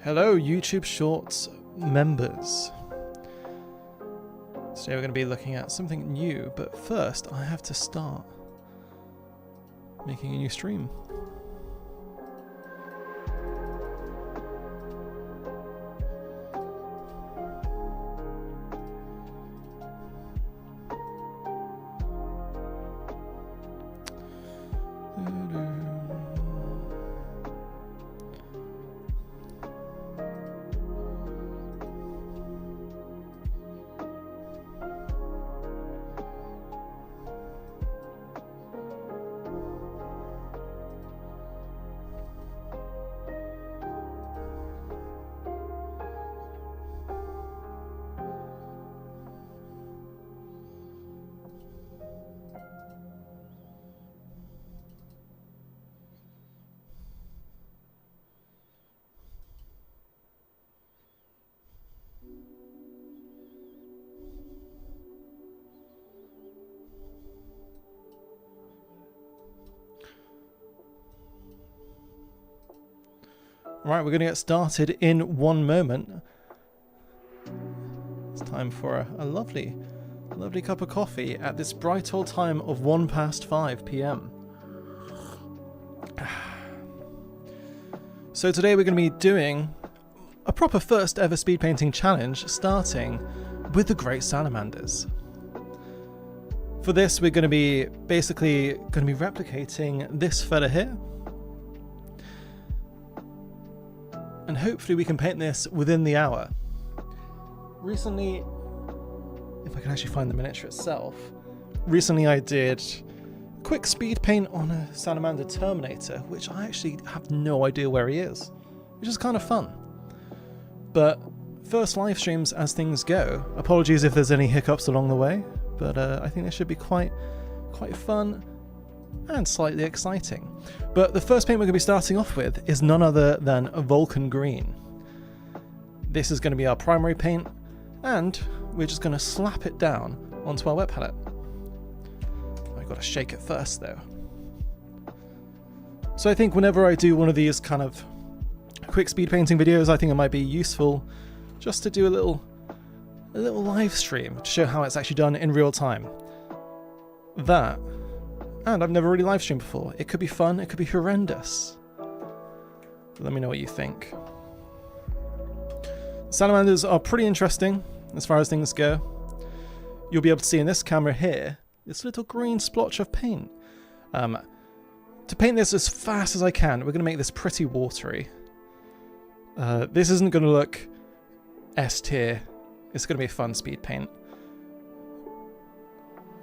Hello YouTube Shorts members. Today we're going to be looking at something new, but first I have to start making a new stream. Right, we're going to get started in one moment. It's time for a lovely cup of coffee at this bright old time of 5 PM. So today we're going to be doing a proper first ever speed painting challenge, starting with the Great Salamanders. For this we're going to be replicating this fella here. And hopefully we can paint this within the hour. Recently, if I can actually find the miniature itself, I did a quick speed paint on a Salamander Terminator, which I actually have no idea where he is, which is kind of fun. But first live streams as things go. Apologies if there's any hiccups along the way, but I think this should be quite fun and slightly exciting. But the first paint we're going to be starting off with is none other than Vulcan Green. This is going to be our primary paint, and we're just going to slap it down onto our wet palette. I've got to shake it first though. So I think whenever I do one of these kind of quick speed painting videos, I think it might be useful just to do a little live stream to show how it's actually done in real time. And I've never really live streamed before. It could be fun, it could be horrendous. Let me know what you think. Salamanders are pretty interesting as far as things go. You'll be able to see in this camera here, this little green splotch of paint. To paint this as fast as I can, we're going to make this pretty watery. This isn't going to look S tier. It's going to be a fun speed paint.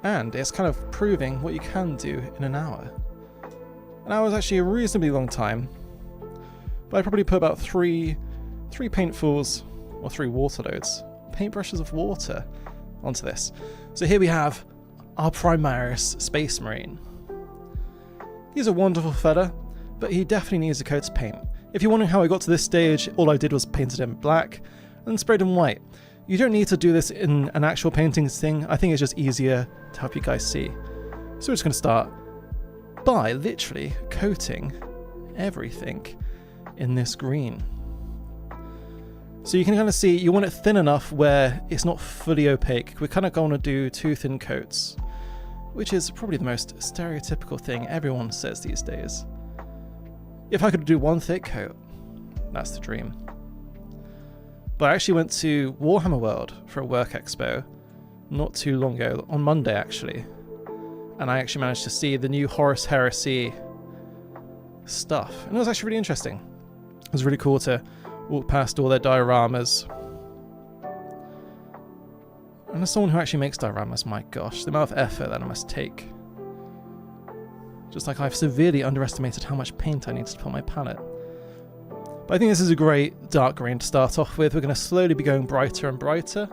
And it's kind of proving what you can do in an hour. An hour is actually a reasonably long time, but I probably put about three paintfuls, or 3 water loads, paintbrushes of water onto this. So here we have our Primaris Space Marine. He's a wonderful fella, but he definitely needs a coat of paint. If you're wondering how I got to this stage, all I did was painted him black and sprayed him white. You don't need to do this in an actual painting thing. I think it's just easier to help you guys see. So we're just going to start by literally coating everything in this green. So you can kind of see, you want it thin enough where it's not fully opaque. We're kind of going to do 2 thin coats, which is probably the most stereotypical thing everyone says these days. If I could do 1 thick coat, that's the dream. But I actually went to Warhammer World for a work expo not too long ago, on Monday actually. And I actually managed to see the new Horus Heresy stuff. And it was actually really interesting. It was really cool to walk past all their dioramas. And as someone who actually makes dioramas, my gosh, the amount of effort that I must take. Just like I've severely underestimated how much paint I need to put on my palette. But I think this is a great dark green to start off with. We're going to slowly be going brighter and brighter.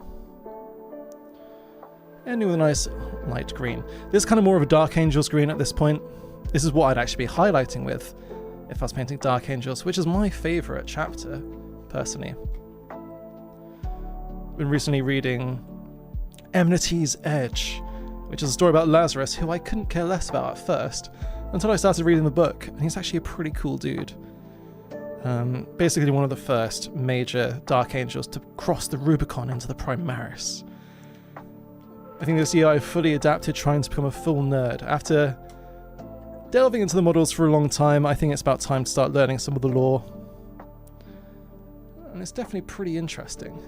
Ending with a nice light green. This is kind of more of a Dark Angels green at this point. This is what I'd actually be highlighting with if I was painting Dark Angels, which is my favourite chapter, personally. Been recently reading Enmity's Edge, which is a story about Lazarus, who I couldn't care less about at first, until I started reading the book, and he's actually a pretty cool dude. Basically one of the first major Dark Angels to cross the Rubicon into the Primaris. I think this year I fully adapted, trying to become a full nerd. After delving into the models for a long time, I think it's about time to start learning some of the lore. And it's definitely pretty interesting.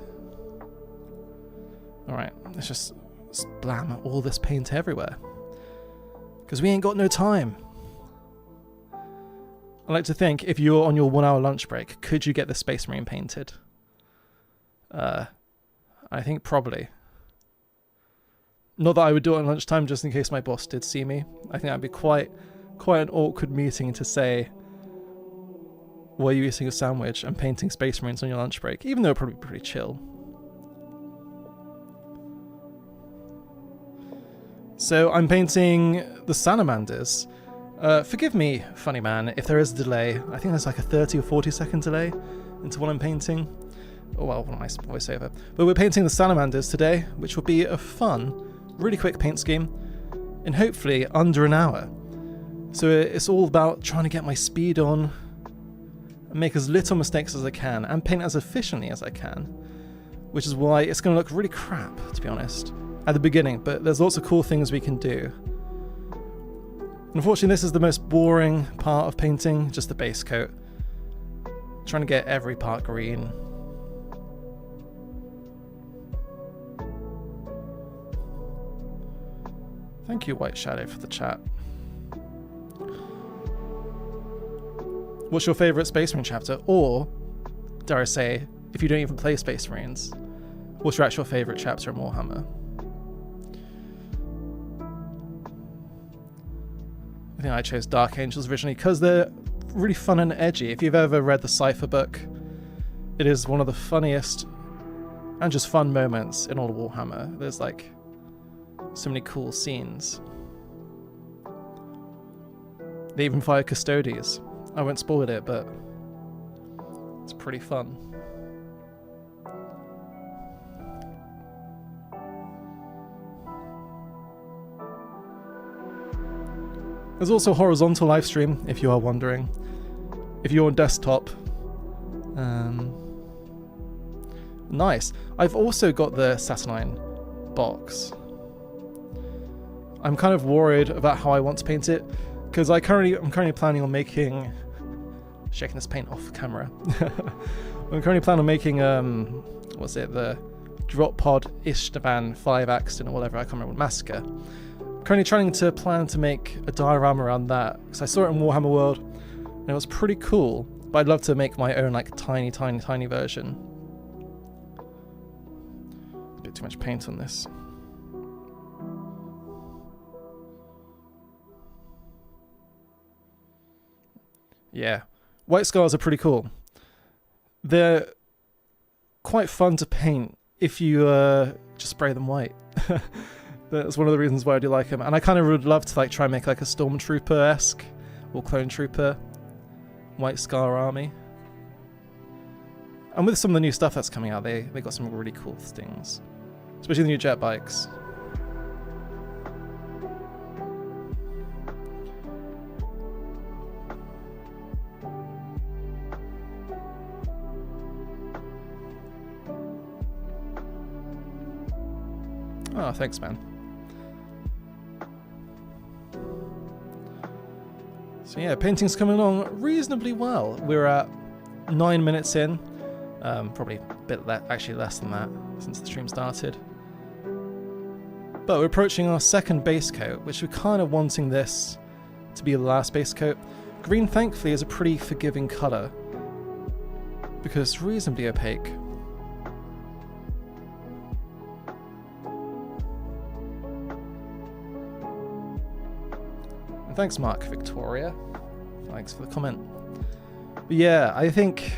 Alright, let's just splam all this paint everywhere. Because we ain't got no time. I like to think, if you're on your 1 hour lunch break, could you get the Space Marine painted? I think probably. Not that I would do it at lunchtime just in case my boss did see me. I think that'd be quite an awkward meeting to say, while you're eating a sandwich and painting Space Marines on your lunch break, even though it'd probably be pretty chill. So I'm painting the Salamanders. Forgive me, funny man, if there is a delay. I think there's like a 30 or 40 second delay into what I'm painting. Oh well, what am I voiceover? But we're painting the Salamanders today, which will be a fun, really quick paint scheme in hopefully under an hour. So it's all about trying to get my speed on and make as little mistakes as I can and paint as efficiently as I can, which is why it's going to look really crap, to be honest, at the beginning, but there's lots of cool things we can do. Unfortunately, this is the most boring part of painting, just the base coat. Trying to get every part green. Thank you, White Shadow, for the chat. What's your favourite Space Marine chapter? Or, dare I say, if you don't even play Space Marines, what's your actual favourite chapter in Warhammer? I think I chose Dark Angels originally because they're really fun and edgy. If you've ever read the Cypher book, it is one of the funniest and just fun moments in all of Warhammer. There's like so many cool scenes. They even fire Custodes. I won't spoil it, but it's pretty fun. There's also a horizontal live stream, if you are wondering. If you're on desktop. Nice. I've also got the Saturnine box. I'm kind of worried about how I want to paint it, because I'm currently planning on making... shaking this paint off camera. I'm currently planning on making, what's it, the Drop Pod Ishtaban 5 accident or whatever, I can't remember, Massacre. Currently trying to plan to make a diorama around that, because I saw it in Warhammer World and it was pretty cool, but I'd love to make my own like tiny version. A bit too much paint on this. Yeah, white scars are pretty cool. They're quite fun to paint if you just spray them white. That's one of the reasons why I do like them. And I kind of would love to like try and make like a Stormtrooper-esque or Clone Trooper White Scar army. And with some of the new stuff that's coming out, they got some really cool things. Especially the new jet bikes. Oh, thanks, man. So yeah, painting's coming along reasonably well. We're at 9 minutes in. Probably a bit actually less than that since the stream started. But we're approaching our second base coat, which we're kind of wanting this to be the last base coat. Green, thankfully, is a pretty forgiving colour because it's reasonably opaque. Thanks, Mark Victoria. Thanks for the comment. But yeah, I think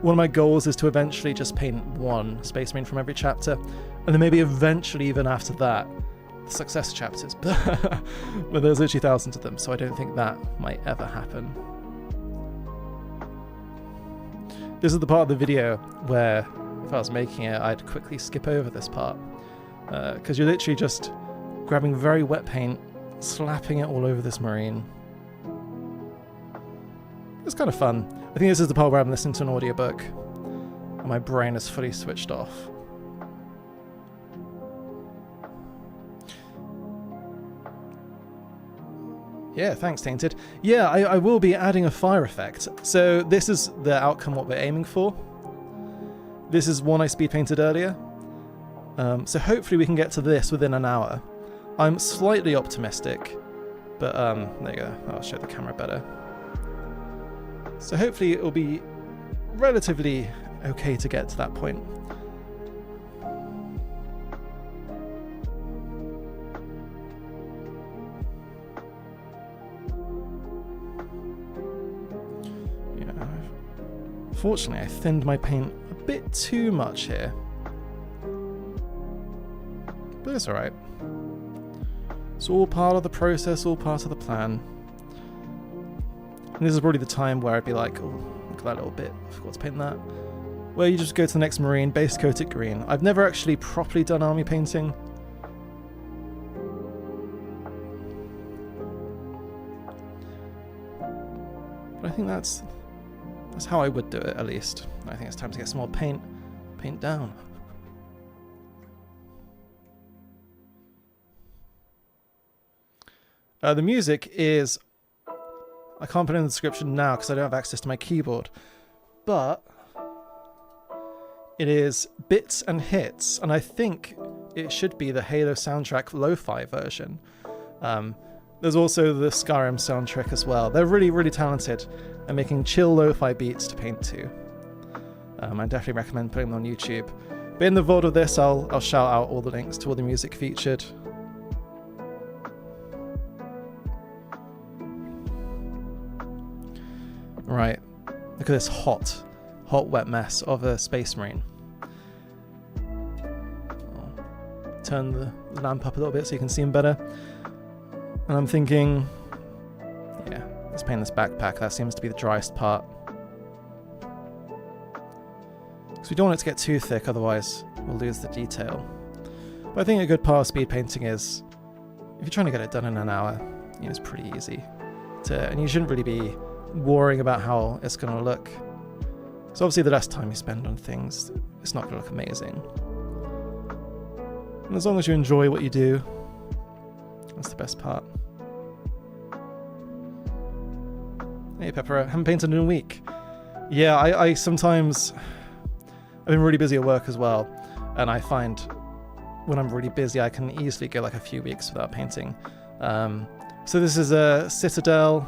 one of my goals is to eventually just paint one Space Marine from every chapter, and then maybe eventually, even after that, the success chapters. But there's literally thousands of them, so I don't think that might ever happen. This is the part of the video where, if I was making it, I'd quickly skip over this part. Because you're literally just grabbing very wet paint, slapping it all over this marine. it's kind of fun. I think this is the part where I'm listening to an audiobook and my brain is fully switched off. Yeah, thanks, Tainted. Yeah, I will be adding a fire effect. So this is the outcome what we're aiming for. This is one I speed painted earlier. So hopefully we can get to this within an hour. I'm slightly optimistic, but there you go. I'll show the camera better. So hopefully it will be relatively okay to get to that point. Fortunately, I thinned my paint a bit too much here. But it's alright. It's all part of the process, all part of the plan. And this is probably the time where I'd be like, oh, look at that little bit, I forgot to paint that. Where you just go to the next marine, base coat it green. I've never actually properly done army painting. But I think that's how I would do it, at least. I think it's time to get some more paint down. The music is... I can't put it in the description now because I don't have access to my keyboard. But it is Bits and Hits, and I think it should be the Halo soundtrack lo-fi version. There's also the Skyrim soundtrack as well. They're really, really talented at making chill lo-fi beats to paint to. I definitely recommend putting them on YouTube. But in the VOD of this, I'll shout out all the links to all the music featured. Right, look at this hot, wet mess of a Space Marine. I'll turn the lamp up a little bit so you can see him better. And I'm thinking, yeah, let's paint this backpack. That seems to be the driest part. Because we don't want it to get too thick, otherwise we'll lose the detail. But I think a good part of speed painting is, if you're trying to get it done in an hour, you know, it's pretty easy. And you shouldn't really be worrying about how it's going to look. So obviously the less time you spend on things, it's not going to look amazing. And as long as you enjoy what you do, that's the best part. Hey Pepper, I haven't painted in a week. Yeah, I sometimes... I've been really busy at work as well, and I find when I'm really busy I can easily go like a few weeks without painting. So this is a Citadel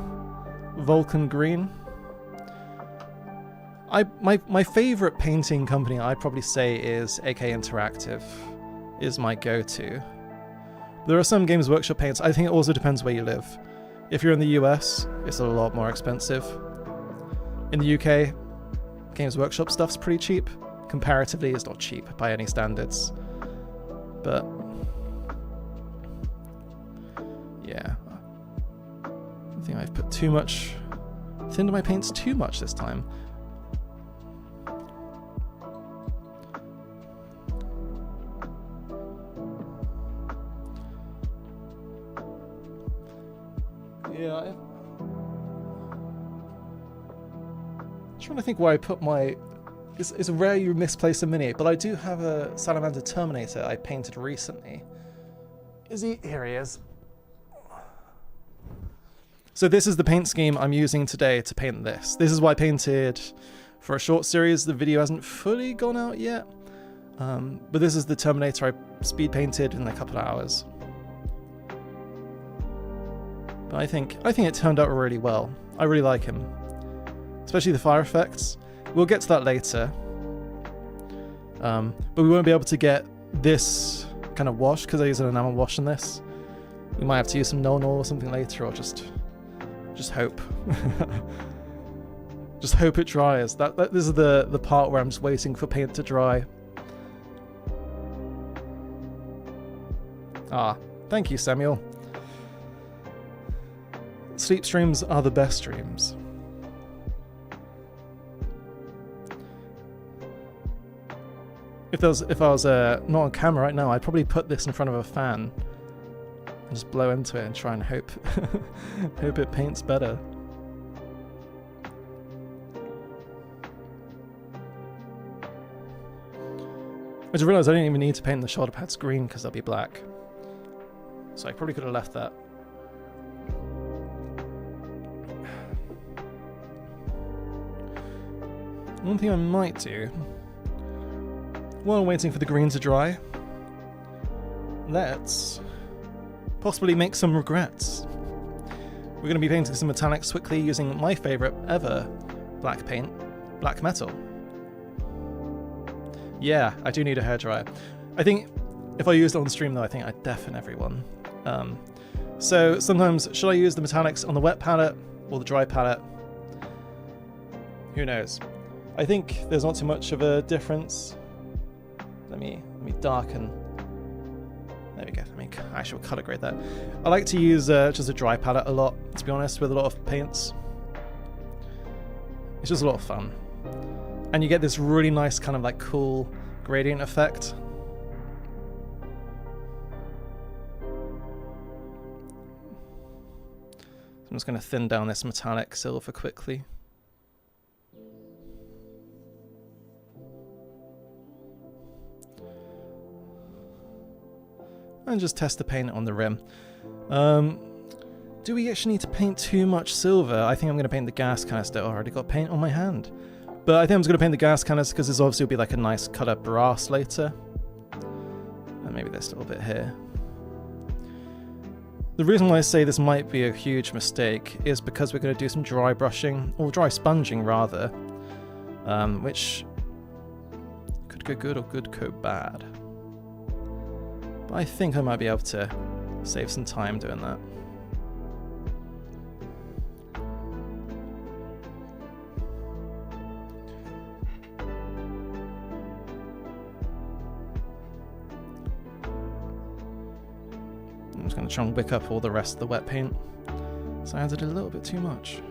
Vulcan Green. My favourite painting company I'd probably say is AK Interactive, is my go-to. There are some Games Workshop paints. I think it also depends where you live. If you're in the US, it's a lot more expensive. In the UK, Games Workshop stuff's pretty cheap. Comparatively, it's not cheap by any standards. But yeah, I think I've put too much, thinned my paints too much this time. Yeah, I'm trying to think where I put my... It's rare you misplace a mini, but I do have a Salamander Terminator I painted recently. Is he? Here he is. So this is the paint scheme I'm using today to paint this. This is what I painted for a short series. The video hasn't fully gone out yet. But this is the Terminator I speed painted in a couple of hours. But I think it turned out really well. I really like him. Especially the fire effects. We'll get to that later. But we won't be able to get this kind of wash because I use an enamel wash in this. We might have to use some no-no or something later, or just hope. Just hope it dries. This is the part where I'm just waiting for paint to dry. Ah, thank you, Samuel. Sleep streams are the best streams. If I was not on camera right now, I'd probably put this in front of a fan and just blow into it and try and hope hope it paints better. I just realised I didn't even need to paint the shoulder pads green because they'll be black. So I probably could have left that. One thing I might do, while waiting for the green to dry, let's possibly make some regrets. We're going to be painting some metallics quickly using my favourite ever black paint, black metal. Yeah, I do need a hairdryer. I think if I used it on stream though, I think I'd deafen everyone. So sometimes, should I use the metallics on the wet palette or the dry palette? Who knows? I think there's not too much of a difference. Let me darken. There we go. I should color grade that. I like to use just a dry palette a lot, to be honest, with a lot of paints. It's just a lot of fun. And you get this really nice kind of like cool gradient effect. So I'm just going to thin down this metallic silver quickly. And just test the paint on the rim. Do we actually need to paint too much silver? I think I'm going to paint the gas canister. Oh, I already got paint on my hand. But I think I'm just going to paint the gas canister because this obviously will be like a nice colour brass later. And maybe this little bit here. The reason why I say this might be a huge mistake is because we're going to do some dry brushing, or dry sponging rather, which could go good or could go bad. But I think I might be able to save some time doing that. I'm just going to try and wick up all the rest of the wet paint. So I added a little bit too much.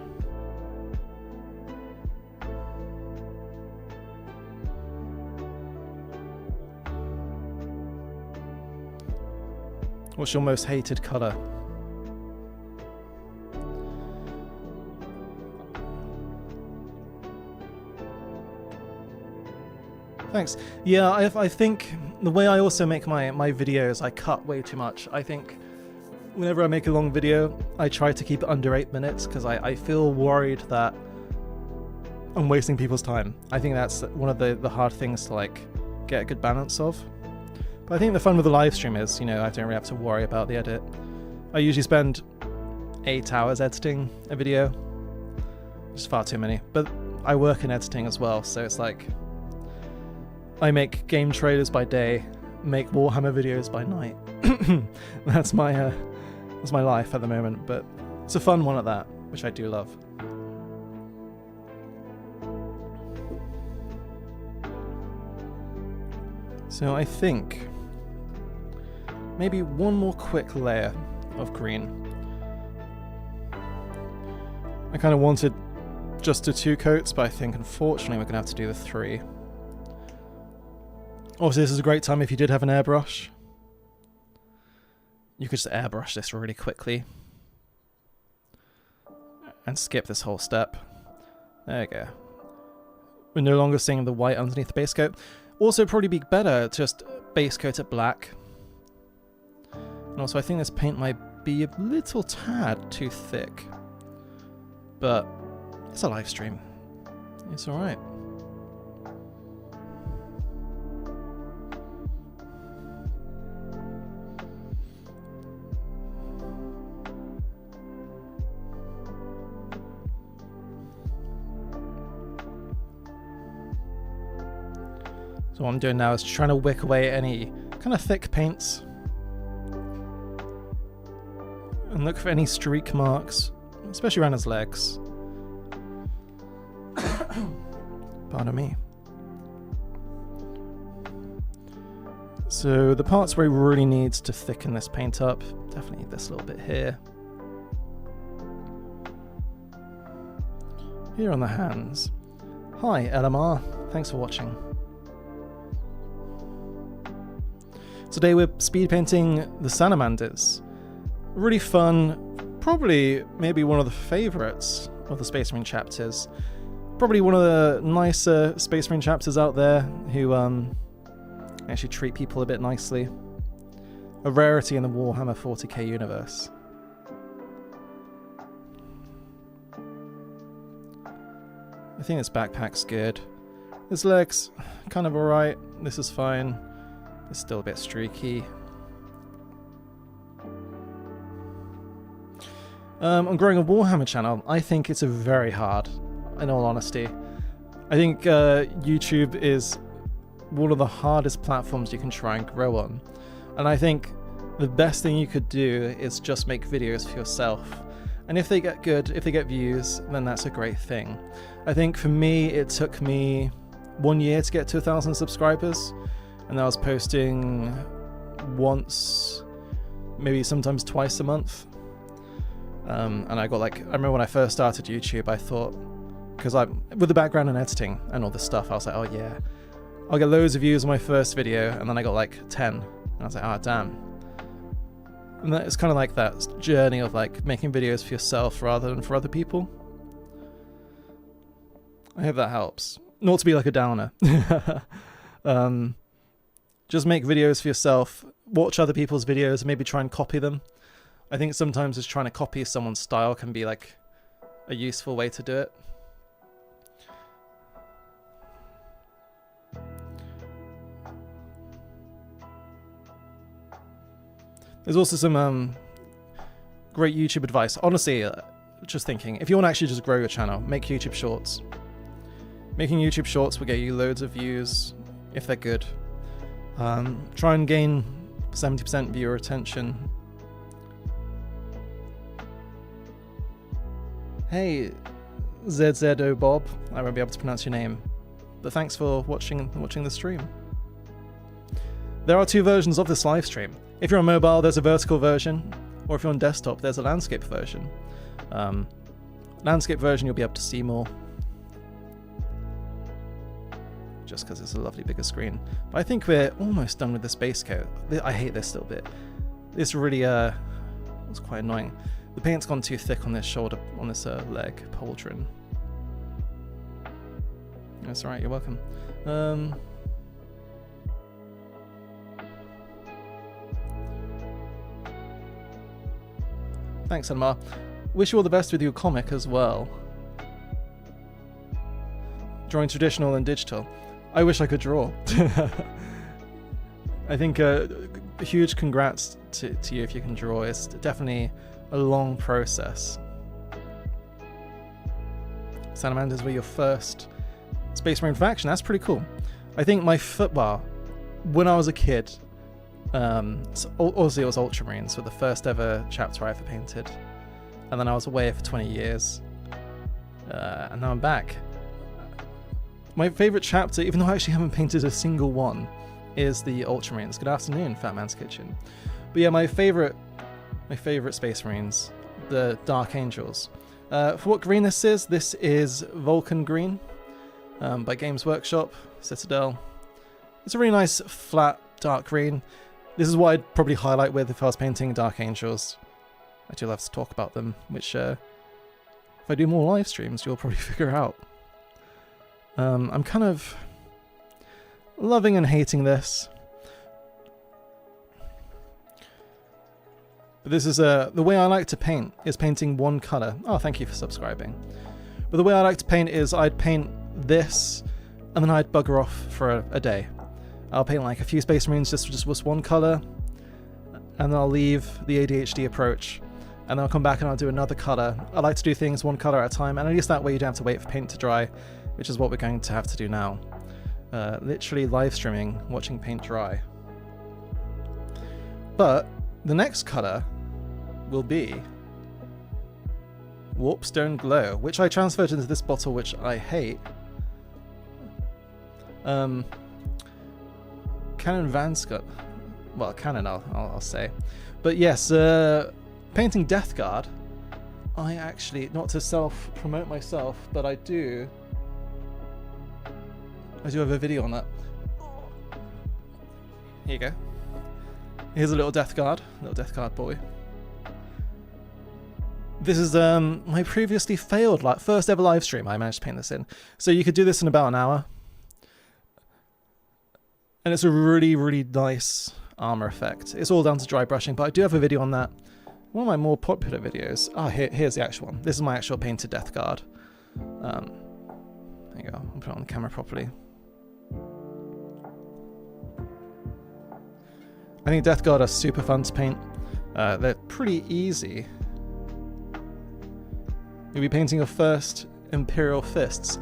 What's your most hated colour? Thanks. Yeah, I think the way I also make my videos, I cut way too much. I think whenever I make a long video, I try to keep it under 8 minutes because I feel worried that I'm wasting people's time. I think that's one of the hard things to like get a good balance of. But I think the fun with the live stream is, you know, I don't really have to worry about the edit. I usually spend 8 hours editing a video. Just far too many. But I work in editing as well, so it's like I make game trailers by day, make Warhammer videos by night. That's my life at the moment, but it's a fun one at that, which I do love. So I think maybe one more quick layer of green. I kind of wanted just the 2 coats, but I think unfortunately we're going to have to do the 3. Obviously this is a great time if you did have an airbrush. You could just airbrush this really quickly and skip this whole step. There you go. We're no longer seeing the white underneath the base coat. Also probably be better to just base coat it black. And also I think this paint might be a little tad too thick. But it's a live stream. It's alright. So what I'm doing now is trying to wick away any kind of thick paints and look for any streak marks, especially around his legs. Pardon me. So the parts where he really needs to thicken this paint up, definitely this little bit here. Here on the hands. Hi LMR, thanks for watching. Today we're speed painting the Salamanders. Really fun, probably maybe one of the favourites of the Space Marine chapters. Probably one of the nicer Space Marine chapters out there who actually treat people a bit nicely. A rarity in the Warhammer 40k universe. I think this backpack's good. This leg's kind of alright. This is fine. It's still a bit streaky. On growing a Warhammer channel, I think it's very hard, in all honesty. I think YouTube is one of the hardest platforms you can try and grow on. And I think the best thing you could do is just make videos for yourself. And if they get good, if they get views, then that's a great thing. I think for me, it took me 1 year to get to 1,000 subscribers. And I was posting once, maybe sometimes twice a month. And I got like, I remember when I first started YouTube, I thought, because I'm with the background in editing and all this stuff, I was like, oh yeah, I'll get loads of views on my first video, and then I got like 10, and I was like, oh damn. And it's kind of like that journey of like making videos for yourself rather than for other people. I hope that helps. Not to be like a downer. Just make videos for yourself, watch other people's videos, maybe try and copy them. I think sometimes just trying to copy someone's style can be like a useful way to do it. There's also some great YouTube advice. Honestly, just thinking, if you want to actually just grow your channel, make YouTube shorts. Making YouTube shorts will get you loads of views if they're good. Try and gain 70% viewer attention. Hey, ZZO Bob, I won't be able to pronounce your name, but thanks for watching the stream. There are two versions of this live stream. If you're on mobile, there's a vertical version, or if you're on desktop, there's a landscape version. Landscape version, you'll be able to see more, just because it's a lovely bigger screen. But I think we're almost done with this base coat. I hate this little bit. This really was quite annoying. The paint's gone too thick on this shoulder, on this leg, pauldron. That's alright, you're welcome. Thanks, Anmar. Wish you all the best with your comic as well. Drawing traditional and digital. I wish I could draw. I think a huge congrats to you if you can draw. It's definitely a long process. Salamanders were your first Space Marine faction. That's pretty cool. I think my football, when I was a kid, obviously it was Ultramarines were the first ever chapter I ever painted, and then I was away for 20 years, and now I'm back. My favourite chapter, even though I actually haven't painted a single one, is the Ultramarines. Good afternoon, Fat Man's Kitchen. But yeah, my favourite Space Marines, the Dark Angels. For what green this is Vulcan Green, by Games Workshop, Citadel. It's a really nice, flat, dark green. This is what I'd probably highlight with if I was painting Dark Angels. I do love to talk about them, which if I do more live streams, you'll probably figure out. I'm kind of loving and hating this. But this is the way I like to paint is painting one color. Oh, thank you for subscribing. But the way I like to paint is I'd paint this, and then I'd bugger off for a day. I'll paint like a few Space Marines just with one color, and then I'll leave the ADHD approach, and then I'll come back and I'll do another color. I like to do things one color at a time, and at least that way you don't have to wait for paint to dry, which is what we're going to have to do now. Literally live streaming, watching paint dry. But the next color will be Warpstone Glow, which I transferred into this bottle, which I hate. Cannon Vanguard. Well, Cannon, I'll say. But yes, painting Death Guard, I actually, not to self-promote myself, but I do have a video on that. Here you go. Here's a little Death Guard boy. This is my previously failed first ever live stream. I managed to paint this in. So you could do this in about an hour. And it's a really, really nice armor effect. It's all down to dry brushing, but I do have a video on that. One of my more popular videos. Oh, here's the actual one. This is my actual painted Death Guard. There you go. I'll put it on the camera properly. I think Death Guard are super fun to paint. They're pretty easy. You'll be painting your first Imperial Fists.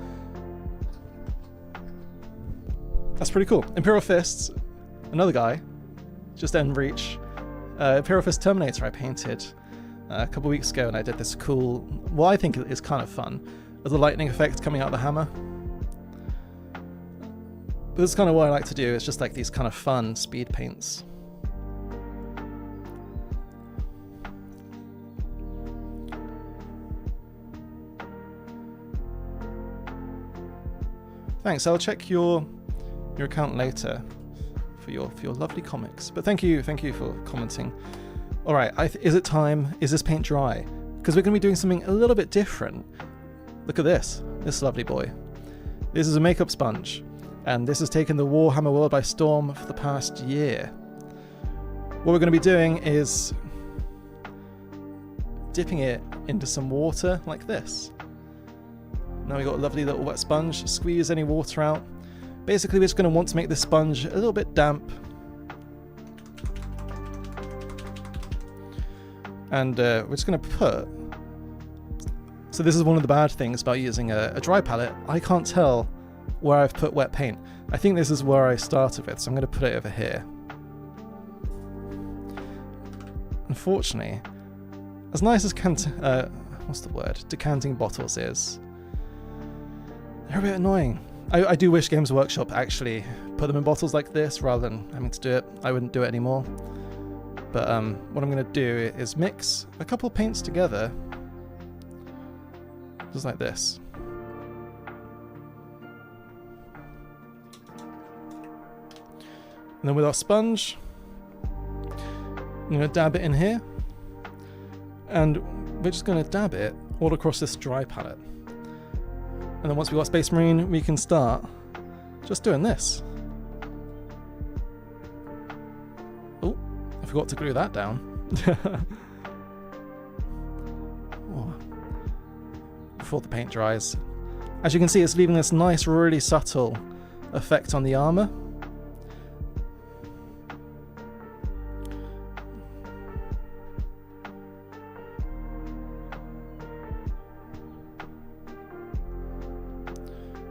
That's pretty cool. Imperial Fists, another guy, just end reach. Imperial Fist Terminator I painted a couple weeks ago, and I did this cool, what I think is kind of fun, as a lightning effect coming out of the hammer. But this is kind of what I like to do, it's just like these kind of fun speed paints. Thanks, I'll check your account later for your lovely comics. But thank you for commenting. All right, is it time? Is this paint dry? Because we're going to be doing something a little bit different. Look at this lovely boy. This is a makeup sponge, and this has taken the Warhammer world by storm for the past year. What we're going to be doing is dipping it into some water like this. Now we've got a lovely little wet sponge, squeeze any water out. Basically, we're just going to want to make this sponge a little bit damp. And we're just going to put... So this is one of the bad things about using a dry palette. I can't tell where I've put wet paint. I think this is where I started with, so I'm going to put it over here. Unfortunately, as nice as decanting bottles is, they're a bit annoying. I do wish Games Workshop actually put them in bottles like this rather than having to do it. I wouldn't do it anymore. But what I'm going to do is mix a couple of paints together, just like this. And then with our sponge, I'm going to dab it in here. And we're just going to dab it all across this dry palette. And then once we've got Space Marine, we can start just doing this. Oh, I forgot to glue that down. Oh. Before the paint dries. As you can see, it's leaving this nice, really subtle effect on the armor.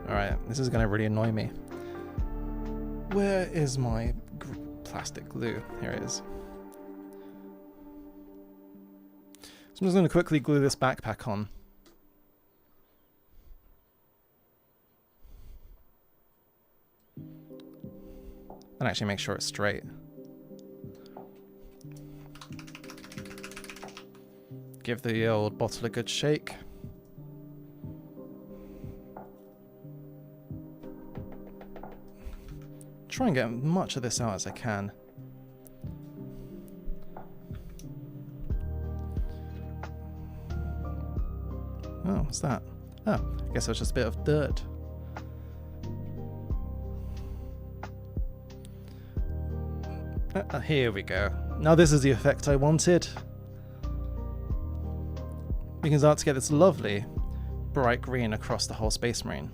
Alright, this is going to really annoy me. Where is my plastic glue? Here it is. So I'm just going to quickly glue this backpack on. And actually make sure it's straight. Give the old bottle a good shake. Try and get as much of this out as I can. Oh, what's that? Oh, I guess it was just a bit of dirt. Here we go. Now this is the effect I wanted. We can start to get this lovely bright green across the whole Space Marine.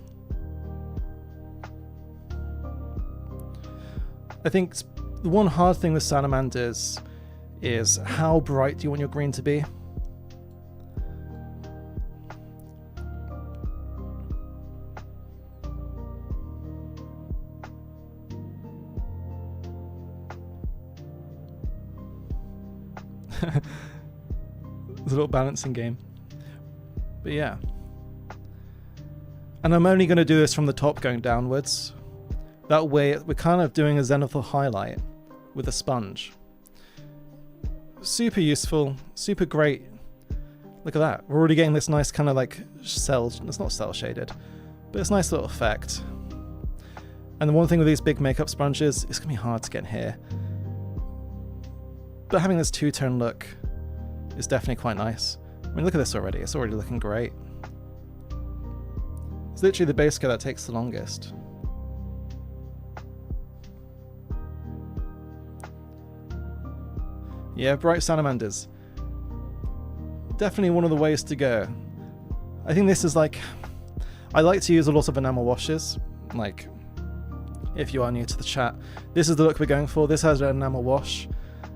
I think the one hard thing with Salamanders is how bright do you want your green to be? It's a little balancing game. But yeah. And I'm only going to do this from the top going downwards. That way we're kind of doing a zenithal highlight with a sponge. Super useful, super great. Look at that. We're already getting this nice kind of like cell, it's not cell shaded, but it's a nice little effect. And the one thing with these big makeup sponges, it's going to be hard to get in here. But having this two-tone look is definitely quite nice. I mean, look at this already. It's already looking great. It's literally the base coat that takes the longest. Yeah, bright salamanders. Definitely one of the ways to go. I think this is like... I like to use a lot of enamel washes. Like, if you are new to the chat, this is the look we're going for. This has an enamel wash,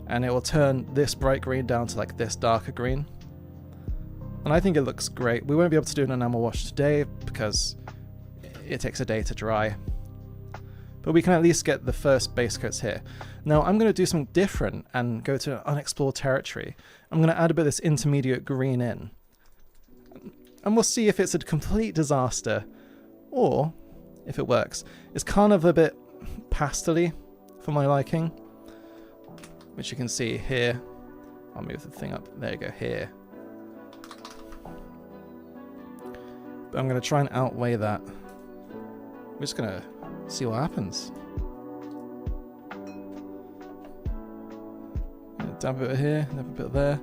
and it will turn this bright green down to like this darker green. And I think it looks great. We won't be able to do an enamel wash today because it takes a day to dry. But we can at least get the first base coats here. Now I'm going to do something different and go to an unexplored territory. I'm going to add a bit of this intermediate green in. And we'll see if it's a complete disaster or if it works. It's kind of a bit pastel-y for my liking, which you can see here. I'll move the thing up. There you go, here. But I'm going to try and outweigh that. We're just going to see what happens. Dab a bit here, dab a bit there.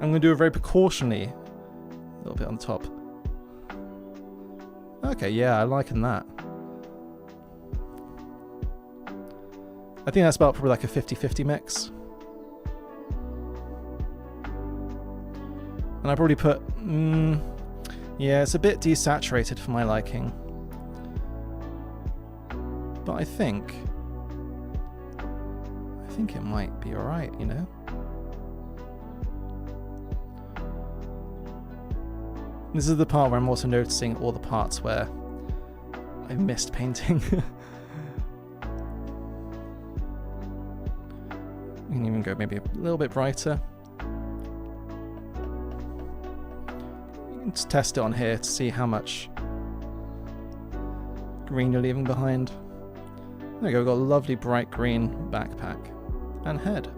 I'm going to do it very precautionally. A little bit on top. Okay, yeah, I'm liking that. I think that's about probably like a 50-50 mix. And I probably put... yeah, it's a bit desaturated for my liking. But I think it might be alright, you know? This is the part where I'm also noticing all the parts where I missed painting. We can even go maybe a little bit brighter. You can just test it on here to see how much green you're leaving behind. There we go, we've got a lovely bright green backpack and head.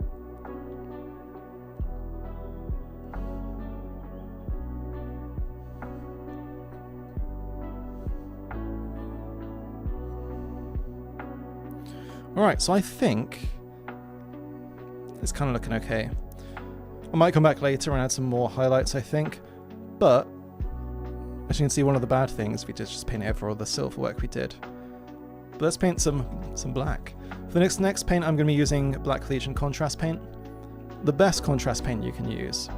Alright, so I think it's kind of looking okay. I might come back later and add some more highlights, I think, but as you can see, one of the bad things we did just paint over all the silver work we did. But let's paint some black. For the next paint, I'm going to be using Black Legion contrast paint. The best contrast paint you can use.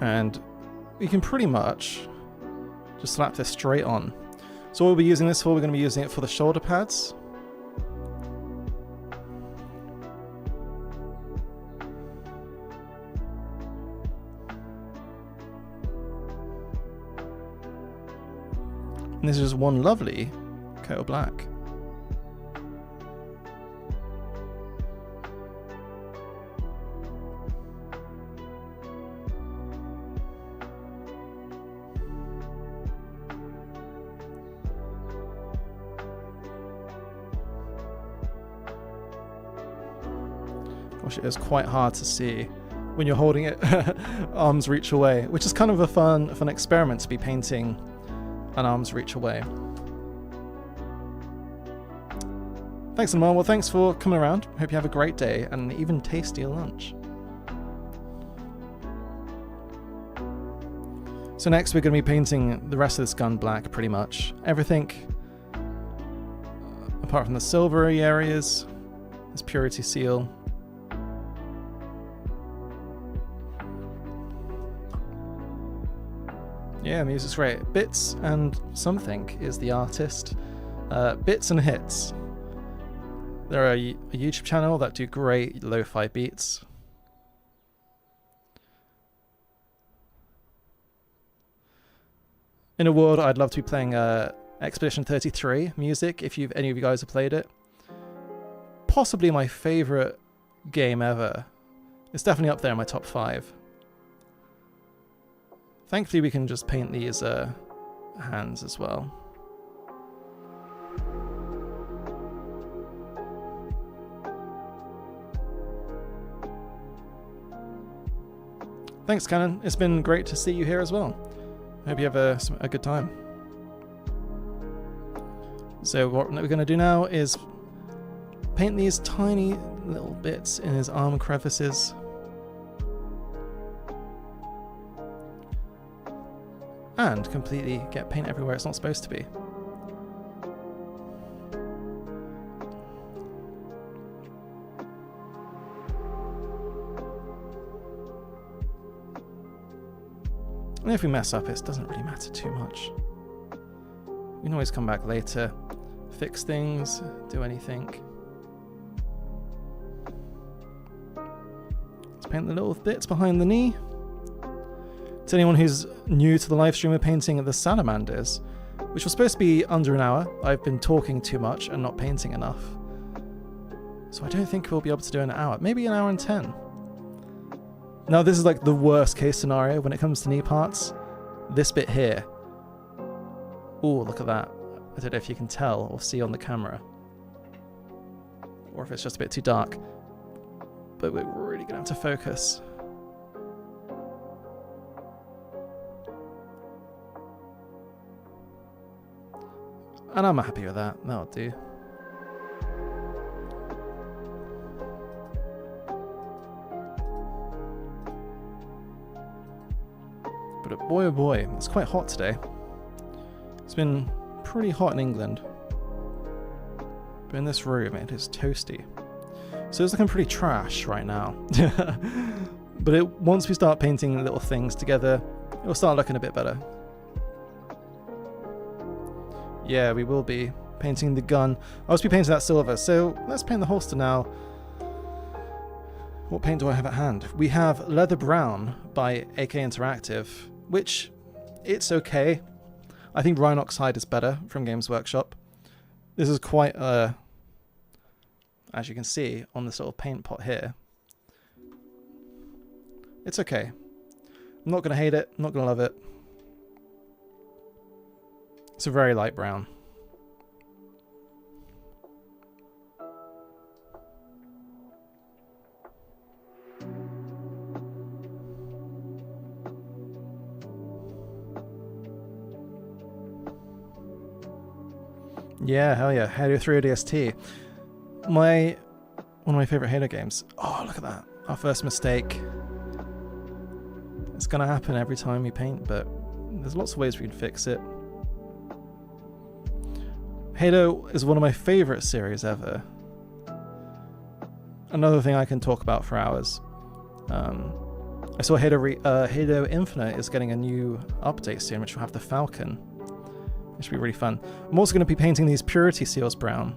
And we can pretty much just slap this straight on. So what we'll be using this for, we're going to be using it for the shoulder pads. And this is just one lovely coat of black. Gosh, it is quite hard to see when you're holding it arm's reach away, which is kind of a fun experiment to be painting an arm's reach away. Thanks, Amar. Well, thanks for coming around. Hope you have a great day and even tastier lunch. So next we're going to be painting the rest of this gun black, pretty much. Everything apart from the silvery areas, this purity seal. Yeah, the music's great. Bits and Something is the artist. Bits and Hits. They're a YouTube channel that do great lo-fi beats. In a world, I'd love to be playing Expedition 33 music, if any of you guys have played it. Possibly my favourite game ever. It's definitely up there in my top 5. Thankfully we can just paint these hands as well. Thanks, Cannon. It's been great to see you here as well. Hope you have a good time. So what we're going to do now is paint these tiny little bits in his arm crevices. and completely get paint everywhere it's not supposed to be. And if we mess up, it doesn't really matter too much. We can always come back later, fix things, do anything. Let's paint the little bits behind the knee. To anyone who's new to the live stream, we're painting the Salamanders, which was supposed to be under an hour. I've been talking too much and not painting enough. So I don't think we'll be able to do an hour, maybe an hour and 10. Now this is like the worst case scenario when it comes to knee parts. This bit here. Ooh, look at that. I don't know if you can tell or see on the camera. Or if it's just a bit too dark. But we're really gonna have to focus. And I'm happy with that. That'll do. But boy oh boy, it's quite hot today. It's been pretty hot in England. But in this room it is toasty. So it's looking pretty trash right now. But once we start painting little things together, it'll start looking a bit better. Yeah, we will be painting the gun. I'll just be painting that silver. So let's paint the holster now. What paint do I have at hand? We have Leather Brown by AK Interactive, which it's okay. I think Rhinox Hide is better from Games Workshop. This is quite as you can see on this little paint pot here. It's okay. I'm not going to hate it. I'm not going to love it. It's a very light brown. Yeah, hell yeah. Halo 3 ODST. One of my favorite Halo games. Oh, look at that. Our first mistake. It's gonna happen every time we paint, but there's lots of ways we can fix it. Halo is one of my favorite series ever. Another thing I can talk about for hours. I saw Halo Infinite is getting a new update soon, which will have the Falcon. It should be really fun. I'm also going to be painting these Purity Seals brown.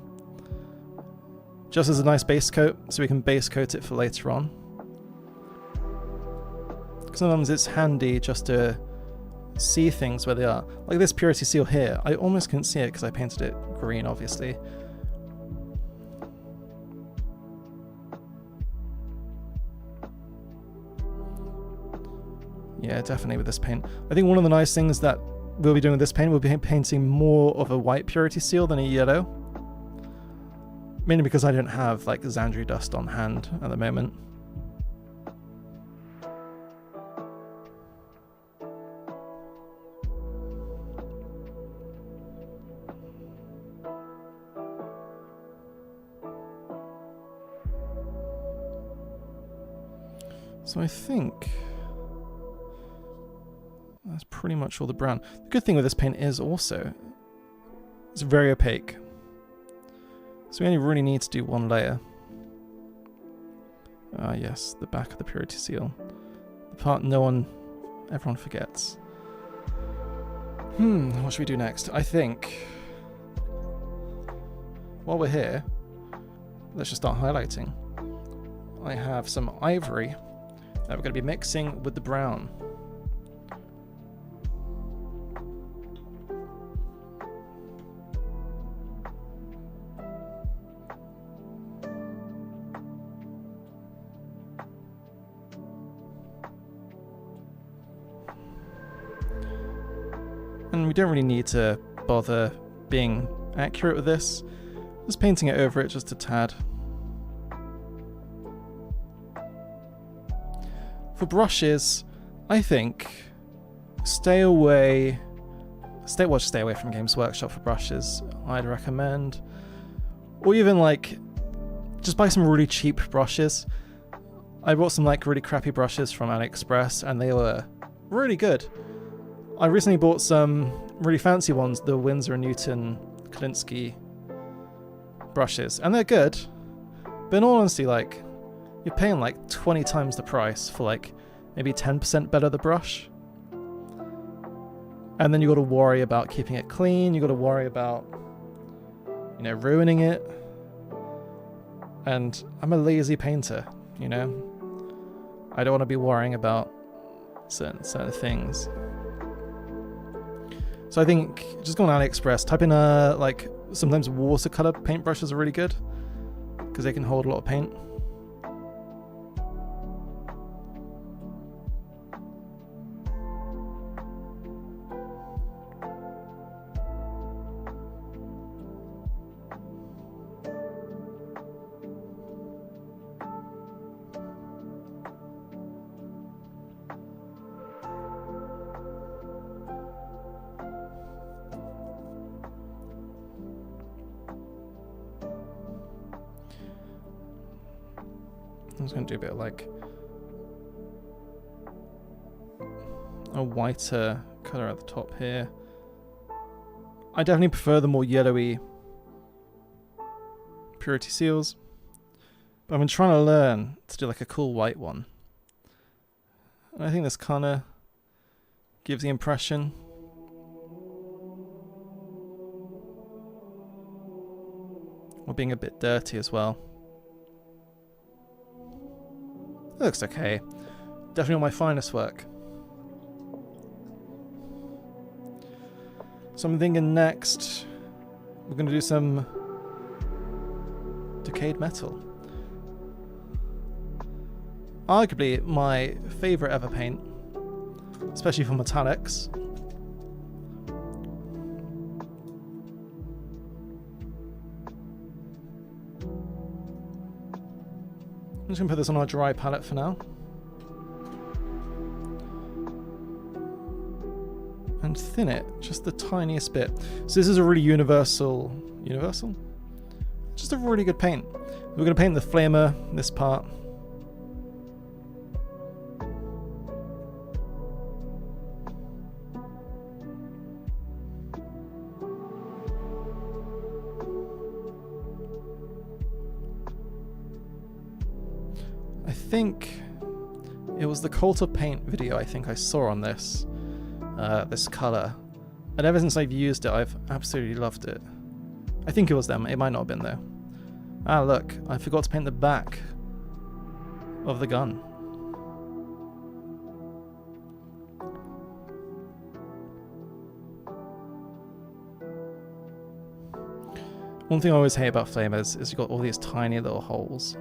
Just as a nice base coat, so we can base coat it for later on. Sometimes it's handy just to see things where they are. Like this Purity Seal here, I almost couldn't see it because I painted it green, obviously. Yeah, definitely with this paint. I think one of the nice things that we'll be doing with this paint, we'll be painting more of a white Purity Seal than a yellow. Mainly because I don't have like Xandri dust on hand at the moment. So I think that's pretty much all the brown. The good thing with this paint is also it's very opaque. So we only really need to do one layer. Ah yes, the back of the Purity Seal. The part everyone forgets. What should we do next? I think while we're here, let's just start highlighting. I have some ivory that we're going to be mixing with the brown. And we don't really need to bother being accurate with this. Just painting it over it just a tad. For brushes, I think stay away from Games Workshop for brushes. I'd recommend, or even like just buy some really cheap brushes. I bought some like really crappy brushes from AliExpress and they were really good. I recently bought some really fancy ones, the Winsor & Newton Kolinsky brushes, and they're good. But in all honesty, like, you're paying like 20 times the price for like maybe 10% better the brush. And then you got to worry about keeping it clean, you got to worry about, you know, ruining it. And I'm a lazy painter, you know. I don't want to be worrying about certain things. So I think just go on AliExpress, type in like sometimes watercolor paintbrushes are really good because they can hold a lot of paint. I'm just going to do a bit of like a whiter colour at the top here. I definitely prefer the more yellowy purity seals, but I've been trying to learn to do like a cool white one. And I think this kind of gives the impression. Or being a bit dirty as well. It looks okay. Definitely not my finest work. So I'm thinking next we're going to do some decayed metal. Arguably my favourite ever paint, especially for metallics. I'm just going to put this on our dry palette for now. And thin it just the tiniest bit. So this is a really universal? Just a really good paint. We're going to paint the flamer, this part. I think it was the Cult of Paint video I think I saw on this this colour, and ever since I've used it I've absolutely loved it. I think it was them, it might not have been though. Ah look, I forgot to paint the back of the gun. One thing I always hate about flamers is you've got all these tiny little holes.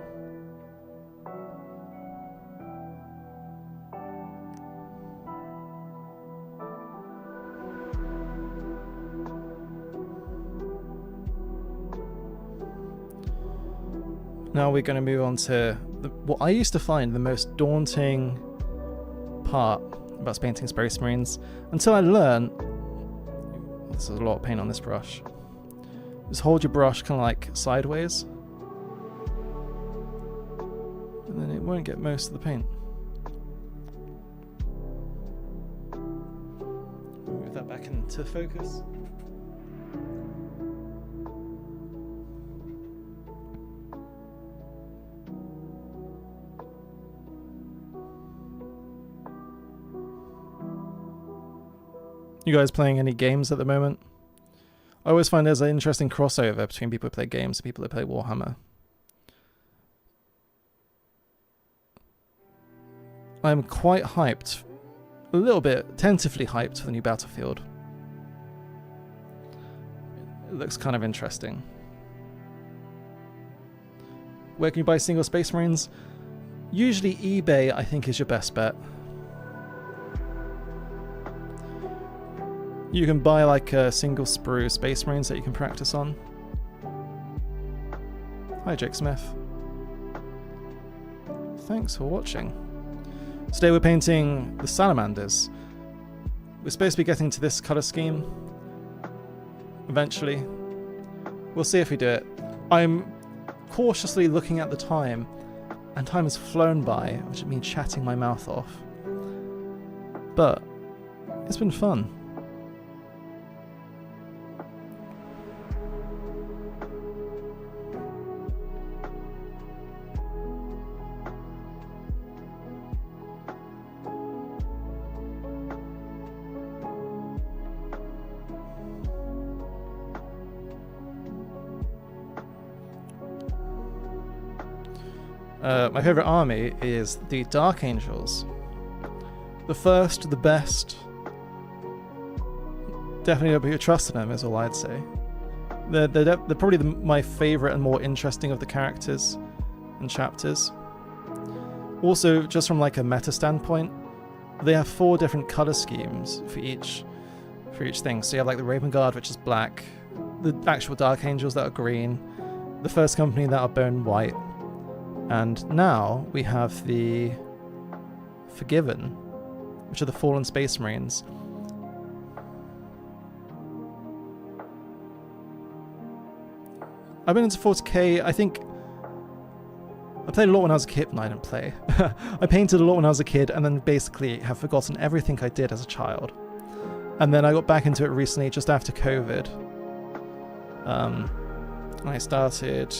Now we're going to move on to what I used to find the most daunting part about painting Space Marines, until I learned, there's a lot of paint on this brush, just hold your brush kind of like sideways, and then it won't get most of the paint. Move that back into focus. You guys playing any games at the moment? I always find there's an interesting crossover between people who play games and people who play Warhammer. I'm quite hyped, a little bit tentatively hyped for the new Battlefield. It looks kind of interesting. Where can you buy single Space Marines? Usually eBay, I think, is your best bet. You can buy like a single sprue Space Marines that you can practice on. Hi Jake Smith. Thanks for watching. Today we're painting the Salamanders. We're supposed to be getting to this colour scheme eventually. We'll see if we do it. I'm cautiously looking at the time, and time has flown by, which means chatting my mouth off. But It's been fun. My favourite army is the Dark Angels. The first, the best. Definitely don't put your trust in them, is all I'd say. They're probably my favourite and more interesting of the characters and chapters. Also, just from like a meta standpoint, they have 4 different colour schemes for each thing. So you have like the Raven Guard, which is black, the actual Dark Angels that are green, the First Company that are bone white, and now we have the Forgiven, which are the Fallen Space Marines. I've been into 40k, I think I played a lot when I was a kid. No, I didn't play. I painted a lot when I was a kid and then basically have forgotten everything I did as a child. And then I got back into it recently just after COVID. I started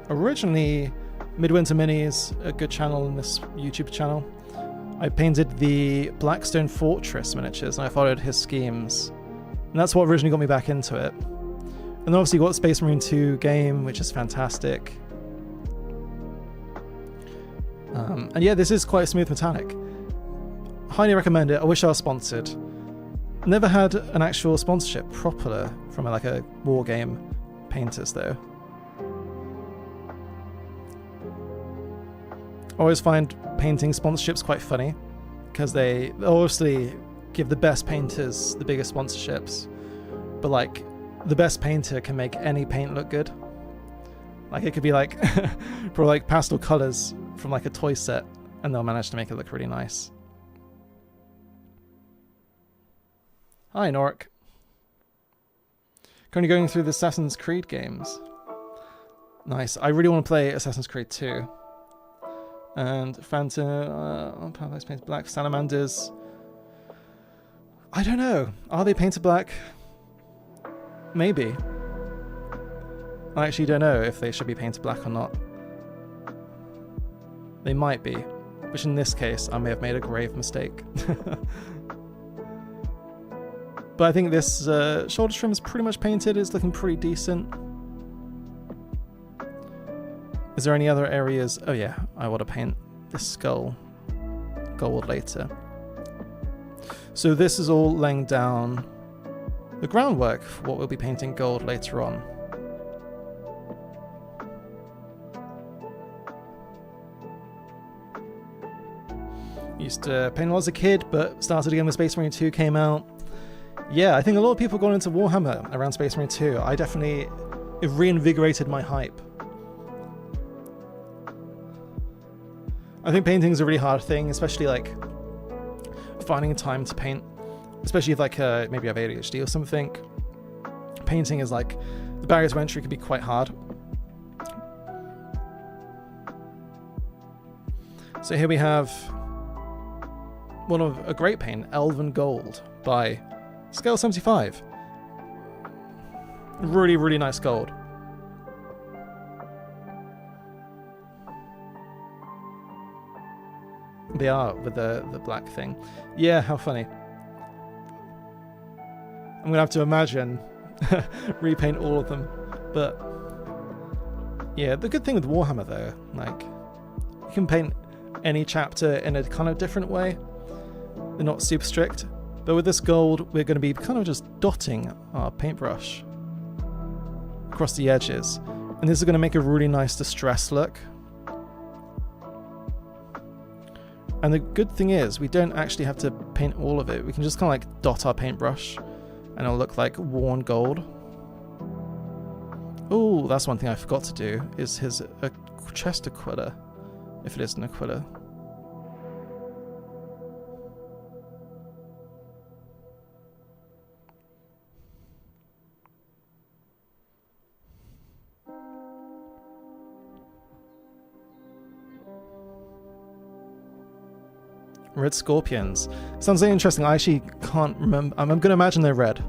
originally Midwinter Minis, a good channel in this YouTube channel. I painted the Blackstone Fortress miniatures and I followed his schemes. And that's what originally got me back into it. And then obviously you got the Space Marine 2 game, which is fantastic. And yeah, this is quite a smooth metallic. Highly recommend it. I wish I was sponsored. Never had an actual sponsorship proper from like a war game painters though. I always find painting sponsorships quite funny because they obviously give the best painters the biggest sponsorships, but like the best painter can make any paint look good. Like it could be like probably like pastel colors from like a toy set and they'll manage to make it look really nice. Hi Norik. Currently going through the Assassin's Creed games. Nice. I really want to play Assassin's Creed 2. And Phantom, Paradise painted black, Salamanders. I don't know. Are they painted black? Maybe. I actually don't know if they should be painted black or not. They might be, which in this case I may have made a grave mistake. But I think this shoulder trim is pretty much painted. It's looking pretty decent. Is there any other areas? Oh yeah, I want to paint this skull gold later. So this is all laying down the groundwork for what we'll be painting gold later on. Used to paint a lot as a kid, but started again when Space Marine 2 came out. Yeah, I think a lot of people got into Warhammer around Space Marine 2. It reinvigorated my hype. I think painting is a really hard thing, especially like finding time to paint, especially if like maybe you have ADHD or something. Painting is like, the barriers to entry can be quite hard. So here we have one of a great paint, Elven Gold by Scale 75. Really, really nice gold. They are with the black thing. Yeah, how funny. I'm gonna have to imagine repaint all of them. But yeah, the good thing with Warhammer though, like you can paint any chapter in a kind of different way. They're not super strict. But with this gold, we're going to be kind of just dotting our paintbrush across the edges. And this is going to make a really nice distressed look. And the good thing is, we don't actually have to paint all of it. We can just kind of like dot our paintbrush and it'll look like worn gold. Oh, that's one thing I forgot to do, is his chest Aquila, if it is an Aquila. Red scorpions. Sounds really interesting. I actually can't remember. I'm going to imagine they're red.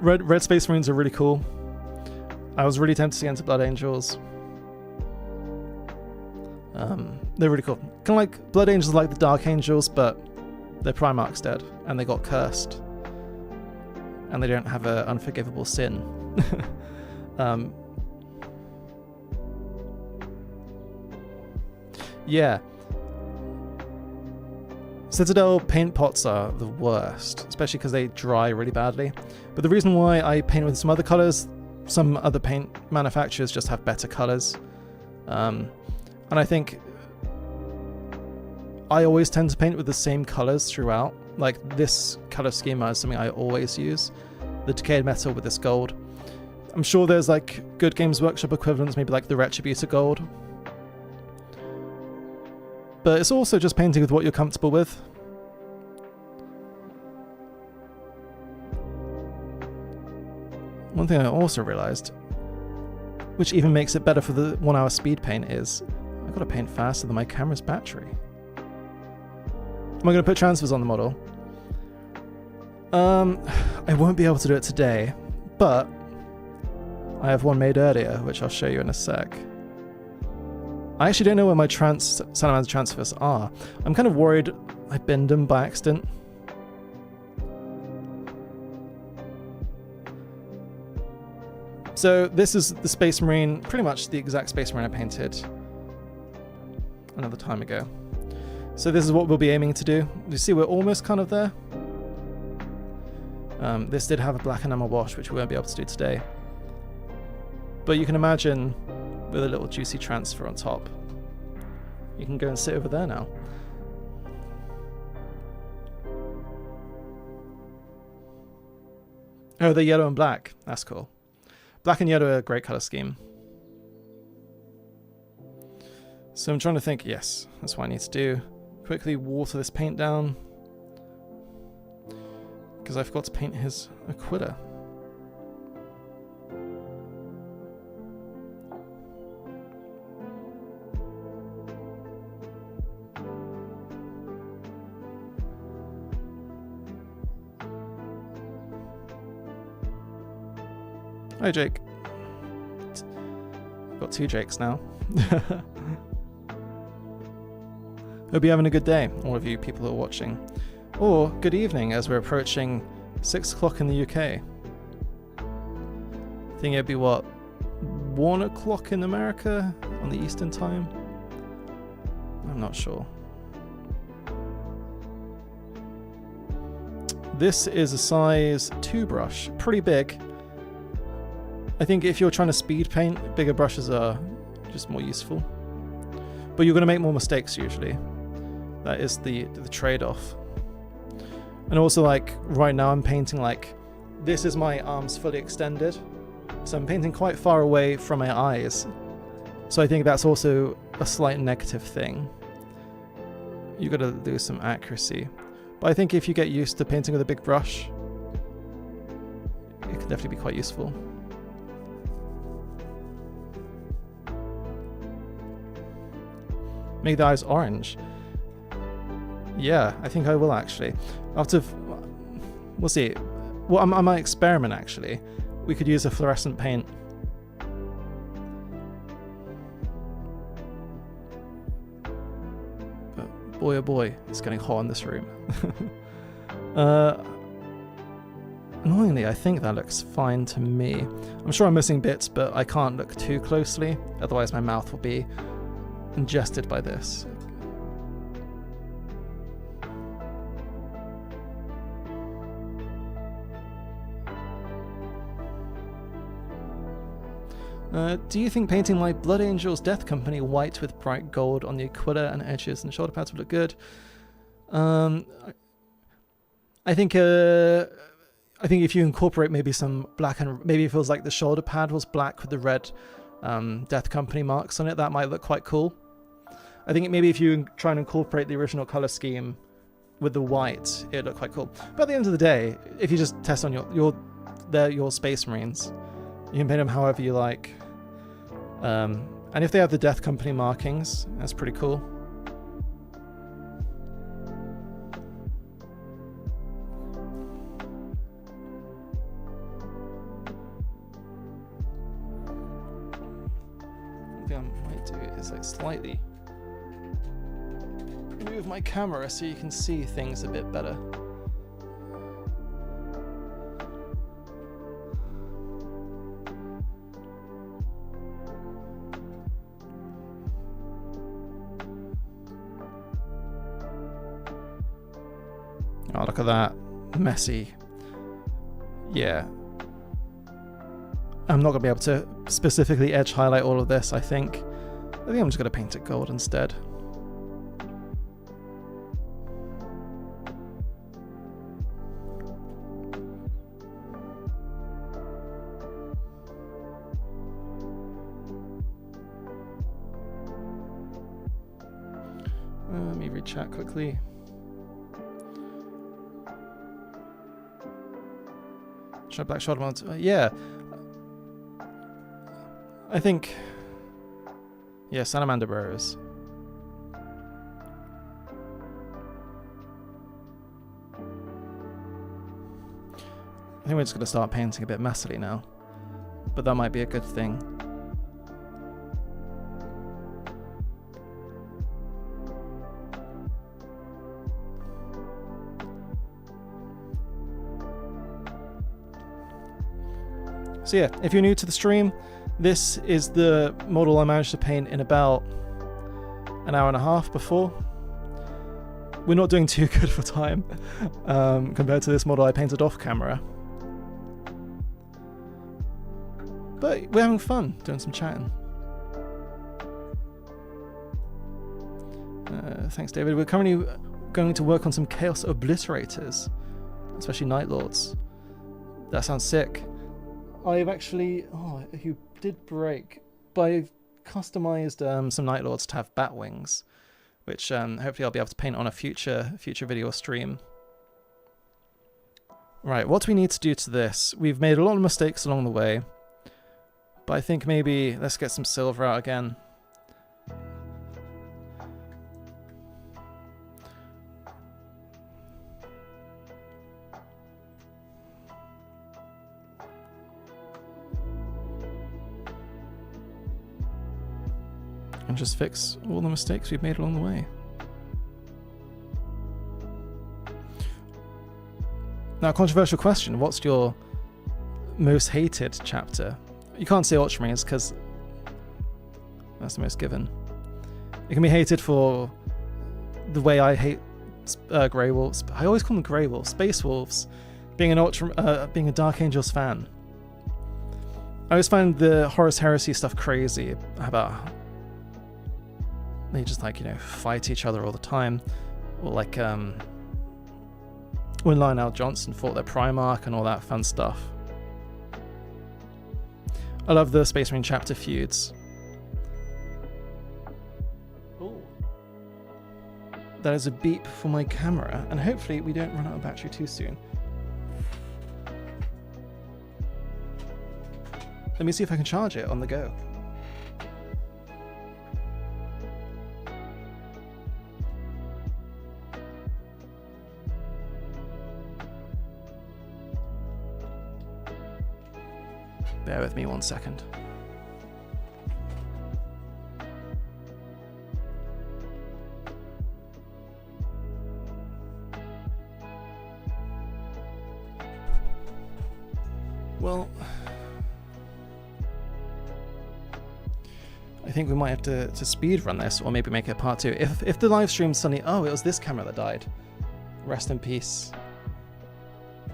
Red Space Marines are really cool. I was really tempted to get into Blood Angels. They're really cool. Kind of like Blood Angels, like the Dark Angels, but their Primarch's dead and they got cursed, and they don't have an unforgivable sin. Yeah. Citadel paint pots are the worst, especially because they dry really badly. But the reason why I paint with some other colours, some other paint manufacturers just have better colours. And I think I always tend to paint with the same colours throughout. Like this colour schema is something I always use. The decayed metal with this gold. I'm sure there's like good Games Workshop equivalents, maybe like the Retributor gold. But it's also just painting with what you're comfortable with. One thing I also realised, which even makes it better for the 1 hour speed paint, is I've got to paint faster than my camera's battery. Am I going to put transfers on the model? I won't be able to do it today, but I have one made earlier, which I'll show you in a sec. I actually don't know where my Salamander transfers are. I'm kind of worried I binned them by accident. So this is the Space Marine, pretty much the exact Space Marine I painted another time ago. So this is what we'll be aiming to do. You see we're almost kind of there. This did have a black enamel wash, which we won't be able to do today. But you can imagine with a little juicy transfer on top. You can go and sit over there now. Oh, they're yellow and black. That's cool. Black and yellow are a great colour scheme. So I'm trying to think, yes, that's what I need to do. Quickly water this paint down. Because I forgot to paint his Aquila. Hi, Jake. Got 2 Jakes now. Hope you're having a good day, all of you people who are watching. Or good evening, as we're approaching 6 o'clock in the UK. I think it'd be, what, 1 o'clock in America on the Eastern time? I'm not sure. This is a size 2 brush, pretty big. I think if you're trying to speed paint, bigger brushes are just more useful. But you're going to make more mistakes usually. That is the trade-off. And also, like, right now I'm painting, like, this is my arms fully extended. So I'm painting quite far away from my eyes. So I think that's also a slight negative thing. You've got to lose some accuracy. But I think if you get used to painting with a big brush, it can definitely be quite useful. Make the eyes orange. Yeah, I think I will actually. We'll see. Well, I might experiment actually. We could use a fluorescent paint. But boy oh boy, it's getting hot in this room. Annoyingly, I think that looks fine to me. I'm sure I'm missing bits, but I can't look too closely, otherwise my mouth will be ingested by this. Do you think painting like Blood Angel's Death Company white with bright gold on the Aquila and edges and shoulder pads would look good? I think if you incorporate maybe some black, and maybe it feels like the shoulder pad was black with the red Death Company marks on it, that might look quite cool. I think maybe if you try and incorporate the original color scheme with the white, it'd look quite cool. But at the end of the day, if you just test on your Space Marines, you can paint them however you like. And if they have the Death Company markings, that's pretty cool. thing I might do is like slightly move my camera so you can see things a bit better. Oh, look at that. Messy. Yeah. I'm not going to be able to specifically edge highlight all of this, I think. I'm just going to paint it gold instead. Let me read chat quickly. Black shot mods. Yeah. I think. Yeah, Salamander Bros. I think we're just going to start painting a bit messily now. But that might be a good thing. So yeah, if you're new to the stream, this is the model I managed to paint in about an hour and a half before. We're not doing too good for time compared to this model I painted off camera. But we're having fun doing some chatting. Thanks, David. We're currently going to work on some Chaos Obliterators, especially Night Lords. That sounds sick. I've actually, you did break, but I've customized some Night Lords to have bat wings, which hopefully I'll be able to paint on a future video or stream. Right, what do we need to do to this? We've made a lot of mistakes along the way, but I think maybe let's get some silver out again. And just fix all the mistakes we've made along the way. Now, controversial question, what's your most hated chapter? You can't say Ultramarines because that's the most given. It can be hated for the way I hate Grey Wolves. I always call them Grey Wolves, Space Wolves, being being a Dark Angels fan. I always find the Horus Heresy stuff crazy about they just, like, you know, fight each other all the time. Or like when Lionel Johnson fought their Primarch and all that fun stuff. I love the Space Marine chapter feuds. Ooh. That is a beep for my camera, and hopefully we don't run out of battery too soon. Let me see if I can charge it on the go. Bear with me 1 second. Well, I think we might have to speed run this, or maybe make it part 2. If the live stream suddenly, oh, it was this camera that died. Rest in peace,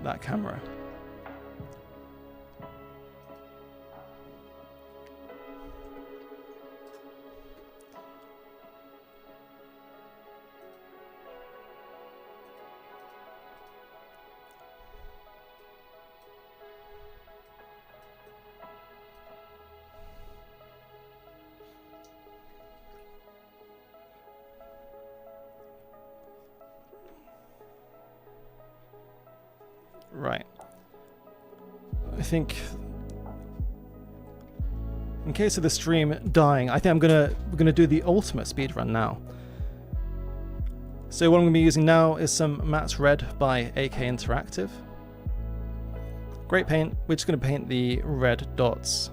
that camera. Right. I think in case of the stream dying, I think we're gonna do the ultimate speed run now. So what I'm gonna be using now is some Matte Red by AK Interactive. Great paint. We're just gonna paint the red dots.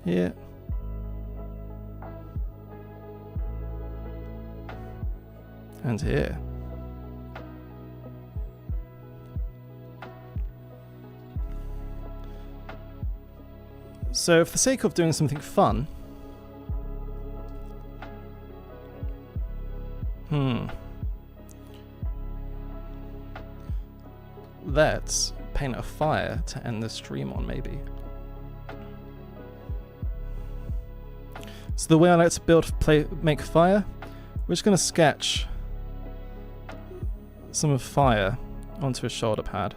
here. And here. So for the sake of doing something fun, let's paint a fire to end the stream on, maybe. So the way I like to make fire, we're just going to sketch some of fire onto a shoulder pad.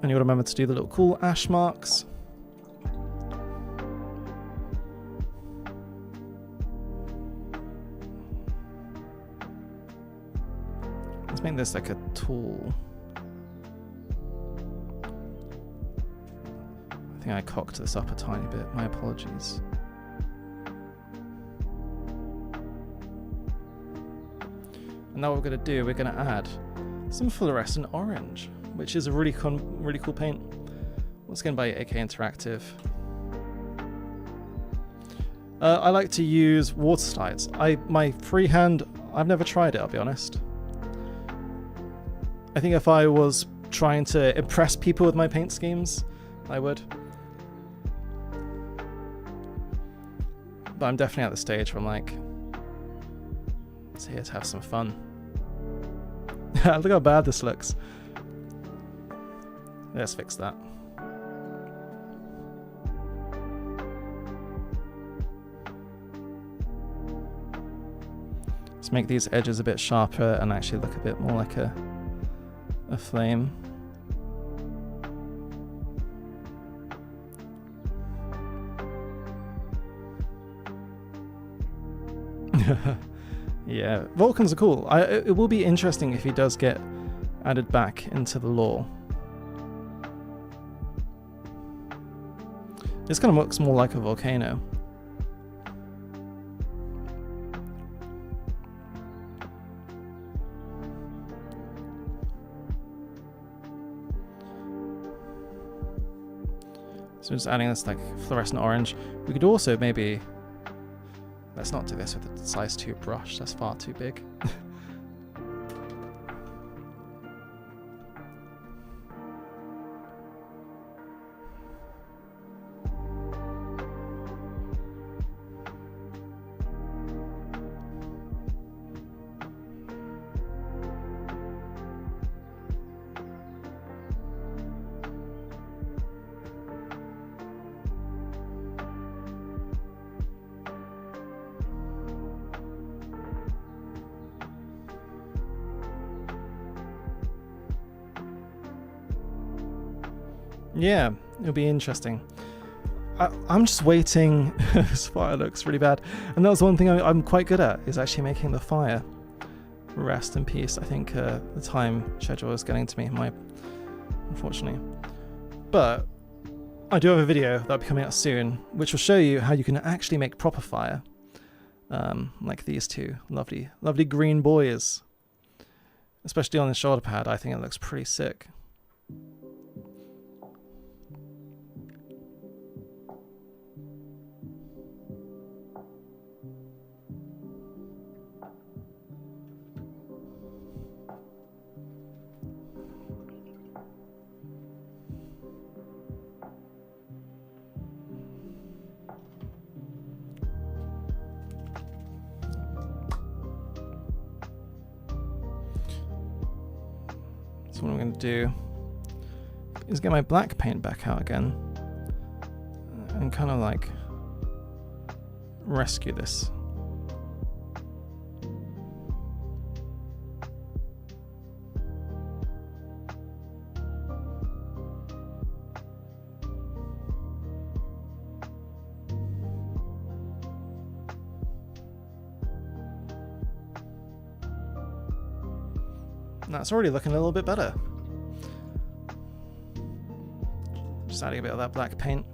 And you'll remember to do the little cool ash marks. Let's make this like a tool. I think I cocked this up a tiny bit. My apologies. And now what we're going to do, we're going to add some fluorescent orange, which is a really cool paint. Once again by AK Interactive. I like to use water slides. My freehand, I've never tried it, I'll be honest. I think if I was trying to impress people with my paint schemes, I would. But I'm definitely at the stage where I'm like, it's here to have some fun. Look how bad this looks. Let's fix that. Let's make these edges a bit sharper and actually look a bit more like a flame. Yeah, Vulcans are cool. It will be interesting if he does get added back into the lore. This kind of looks more like a volcano. So just adding this like fluorescent orange. We could also maybe... Let's not do this with a size 2 brush, that's far too big. Yeah, it'll be interesting. I'm just waiting. This fire looks really bad. And that was one thing I'm quite good at, is actually making the fire. Rest in peace. I think the time schedule is getting to me, unfortunately. But I do have a video that'll be coming out soon, which will show you how you can actually make proper fire. Like these two lovely green boys. Especially on the shoulder pad, I think it looks pretty sick. So what I'm going to do is get my black paint back out again and kind of like rescue this. That's already looking a little bit better. Just adding a bit of that black paint.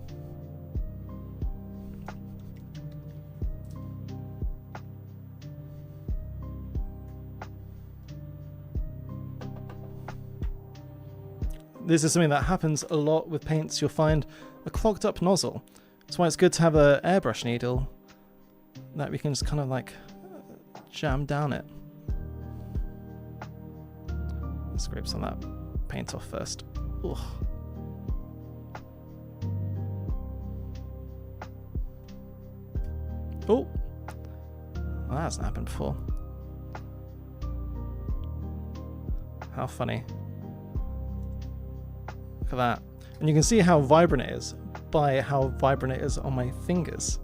This is something that happens a lot with paints. You'll find a clogged up nozzle. That's why it's good to have an airbrush needle that we can just kind of like jam down it. Scrape some of that paint off first. Ugh. Oh, well, that hasn't happened before. How funny. Look at that. And you can see how vibrant it is by how vibrant it is on my fingers.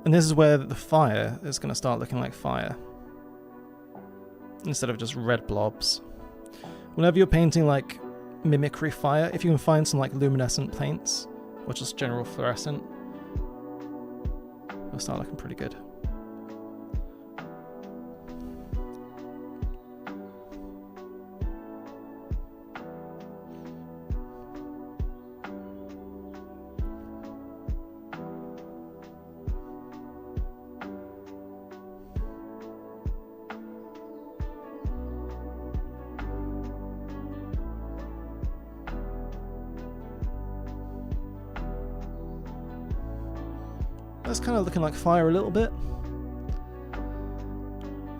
And this is where the fire is going to start looking like fire, instead of just red blobs. Whenever you're painting like mimicry fire, if you can find some like luminescent paints, or just general fluorescent, it'll start looking pretty good. That's kind of looking like fire a little bit.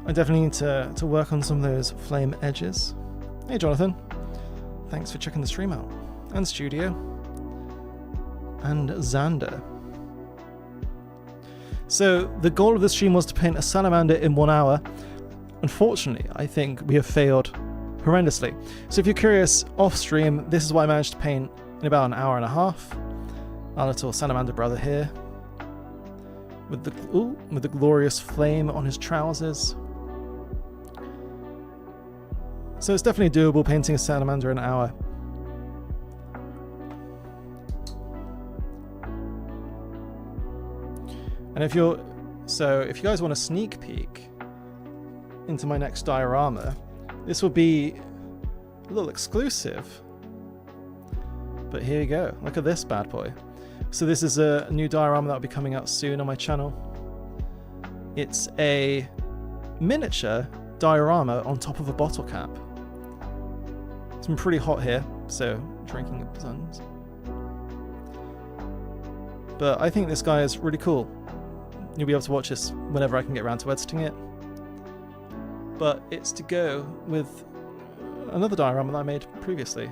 I definitely need to work on some of those flame edges. Hey Jonathan, thanks for checking the stream out. And Studio. And Xander. So the goal of this stream was to paint a salamander in 1 hour. Unfortunately, I think we have failed horrendously. So if you're curious, off stream, this is what I managed to paint in about an hour and a half. Our little salamander brother here. With the glorious flame on his trousers. So it's definitely doable painting a salamander in an hour. And if you guys want a sneak peek into my next diorama, this will be a little exclusive. But here you go. Look at this bad boy. So this is a new diorama that will be coming out soon on my channel. It's a miniature diorama on top of a bottle cap. It's been pretty hot here, so drinking of suns. But I think this guy is really cool. You'll be able to watch this whenever I can get around to editing it. But it's to go with another diorama that I made previously.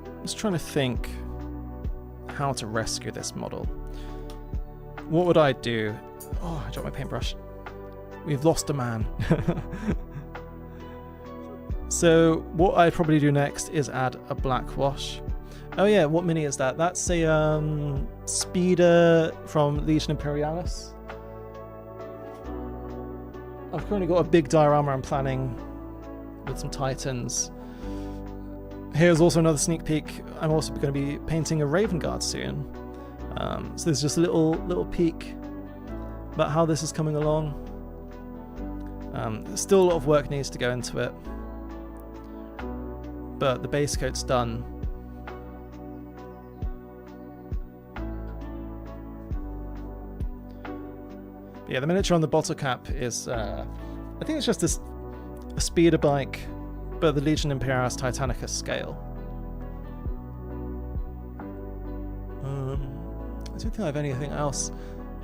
I was trying to think how to rescue this model. What would I do? Oh, I dropped my paintbrush. We've lost a man. So what I'd probably do next is add a black wash. Oh yeah, what mini is that? That's a speeder from Legion Imperialis. I've currently got a big diorama I'm planning with some Titans. Here's also another sneak peek. I'm also going to be painting a Raven Guard soon. So there's just a little peek about how this is coming along. Still a lot of work needs to go into it, but the base coat's done. But yeah, the miniature on the bottle cap is, I think it's just a speeder bike, but the Legion Imperialis Titanicus scale. I don't think I have anything else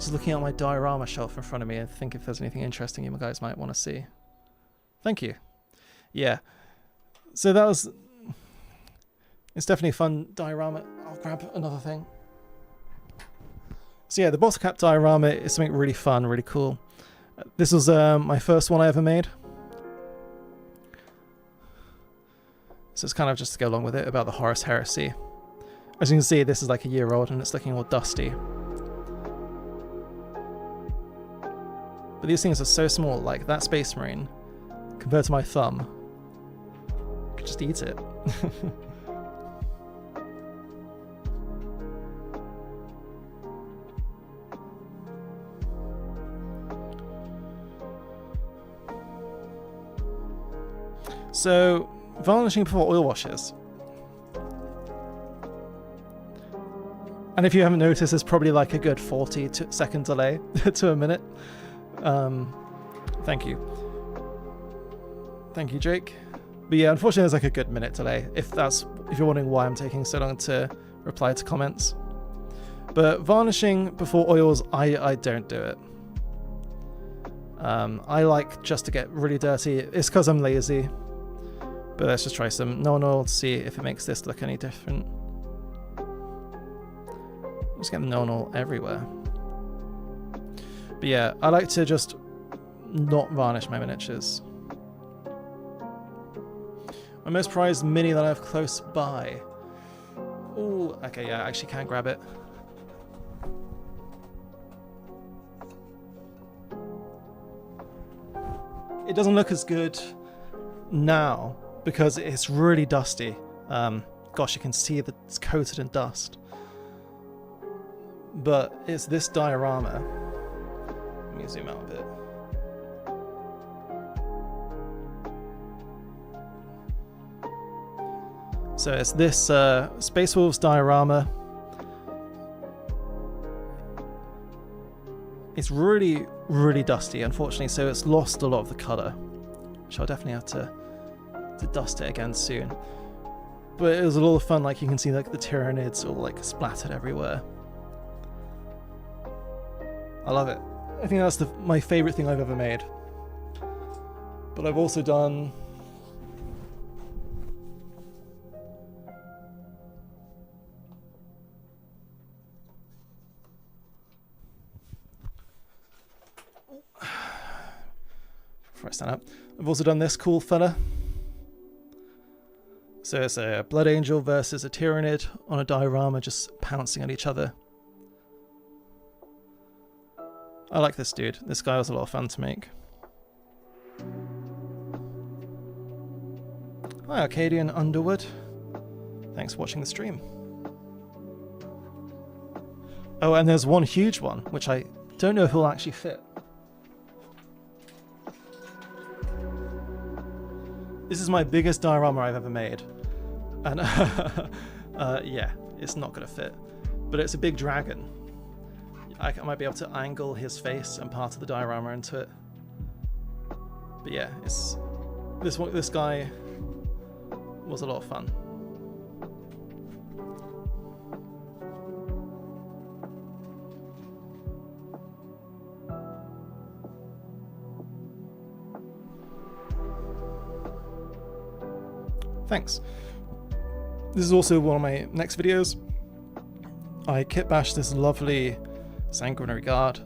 Just looking at my diorama shelf in front of me and think if there's anything interesting you guys might want to see. Thank you. Yeah. So that was... It's definitely a fun diorama. I'll grab another thing. So yeah, the bottle cap diorama is something really fun, really cool. This was my first one I ever made. So it's kind of just to go along with it, about the Horus Heresy. As you can see, this is like a year old and it's looking all dusty. But these things are so small, like that Space Marine, compared to my thumb, I could just eat it. So, varnishing before oil washes. And if you haven't noticed, there's probably like a good 40-second delay to a minute. Thank you. Thank you, Jake. But yeah, unfortunately there's like a good minute delay, if you're wondering why I'm taking so long to reply to comments. But varnishing before oils, I don't do it. I like just to get really dirty. It's because I'm lazy. But let's just try some non oil to see if it makes this look any different. Just get non oil everywhere. But yeah, I like to just not varnish my miniatures. My most prized mini that I have close by. Ooh, okay, yeah, I actually can't grab it. It doesn't look as good now because it's really dusty. Gosh, you can see that it's coated in dust. But it's this diorama. Let me zoom out a bit. So it's this Space Wolves diorama. It's really, really dusty, unfortunately, so it's lost a lot of the colour, which I'll definitely have to dust it again soon. But it was a lot of fun. Like, you can see like the Tyranids all like splattered everywhere. I love it. I think that's my favourite thing I've ever made. But I've also done... Before I stand up, I've also done this cool fella. So it's a Blood Angel versus a Tyranid on a diorama just pouncing at each other. I like this dude. This guy was a lot of fun to make. Hi Arcadian Underwood. Thanks for watching the stream. Oh, and there's one huge one, which I don't know if it'll actually fit. This is my biggest diorama I've ever made. And yeah, it's not going to fit. But it's a big dragon. I might be able to angle his face and part of the diorama into it. But yeah, this guy was a lot of fun. Thanks. This is also one of my next videos. I kit bashed this lovely Sanguinary Guard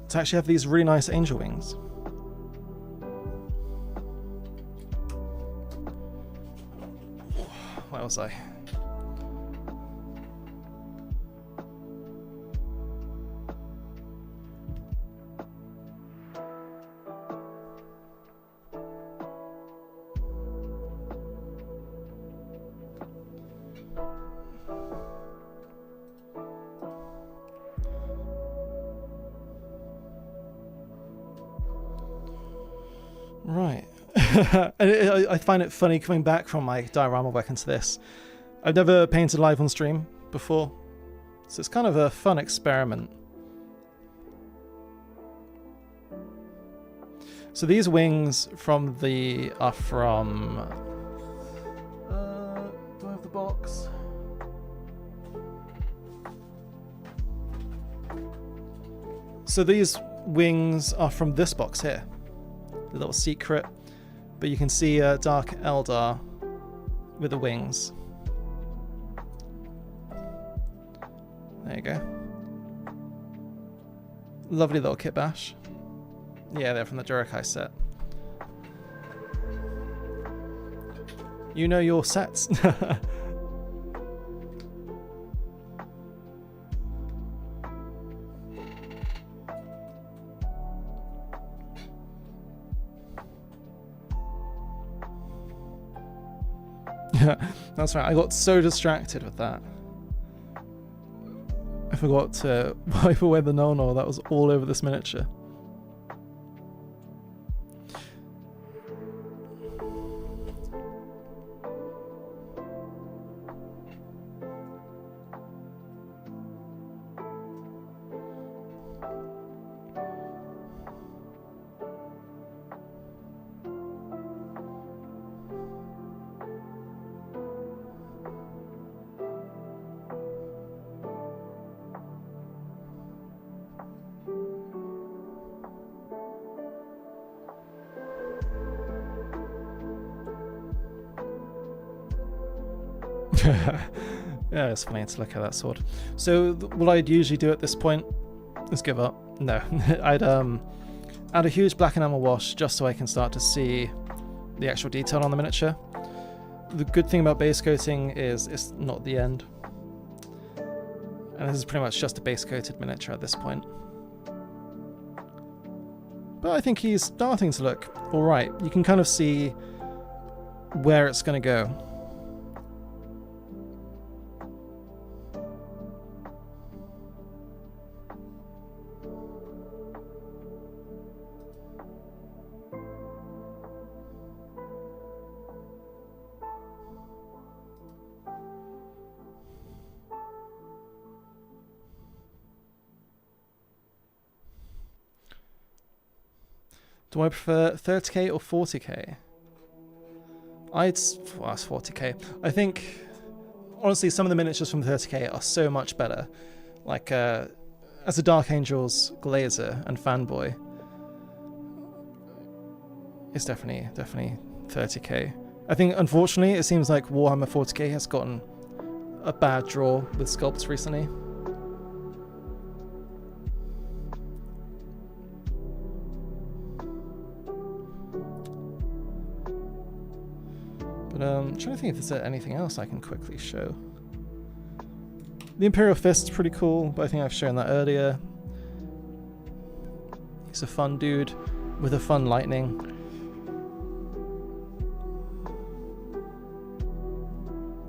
to actually have these really nice angel wings. Where was I? Right. I find it funny coming back from my diorama work into this. I've never painted live on stream before, so it's kind of a fun experiment. So these wings are from... do I have the box? So these wings are from this box here, the little secret, but you can see Dark Eldar with the wings. There you go. Lovely little kit bash. Yeah, they're from the Durakai set. You know your sets. Yeah, that's right. I got so distracted with that. I forgot to wipe away the no-no that was all over this miniature. Yeah, it's funny to look at that sword. So what I'd usually do at this point is give up. No, I'd add a huge black enamel wash just so I can start to see the actual detail on the miniature. The good thing about base coating is it's not the end. And this is pretty much just a base coated miniature at this point. But I think he's starting to look alright. You can kind of see where it's going to go. Do I prefer 30k or 40k? Well, it's 40k. I think, honestly, some of the miniatures from 30k are so much better. Like, as a Dark Angels Glazer and fanboy, it's definitely 30k. I think, unfortunately, it seems like Warhammer 40k has gotten a bad draw with sculpts recently. I'm trying to think if there's anything else I can quickly show. The Imperial Fist's pretty cool, but I think I've shown that earlier. He's a fun dude with a fun lightning.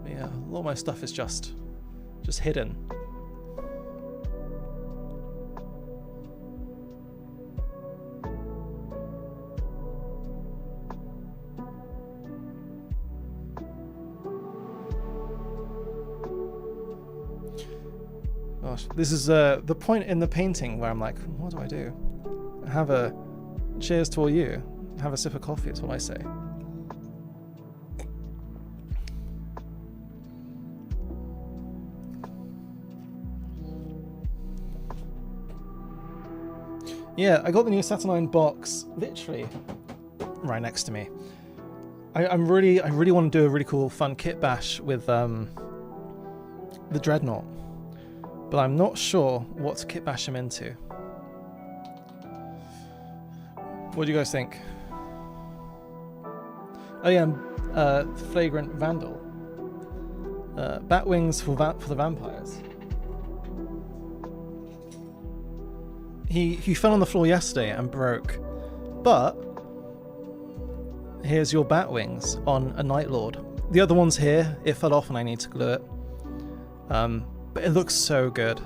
Yeah, a lot of my stuff is just hidden. Gosh, this is the point in the painting where I'm like, what do I do? Have a cheers to all you. Have a sip of coffee is what I say. Yeah, I got the new Saturnine box literally right next to me. I really want to do a really cool fun kit bash with the Dreadnought. But I'm not sure what to kit bash him into. What do you guys think? Oh yeah, Flagrant Vandal. Bat wings for the vampires. He fell on the floor yesterday and broke, but here's your bat wings on a Night Lord. The other one's here. It fell off and I need to glue it. But it looks so good.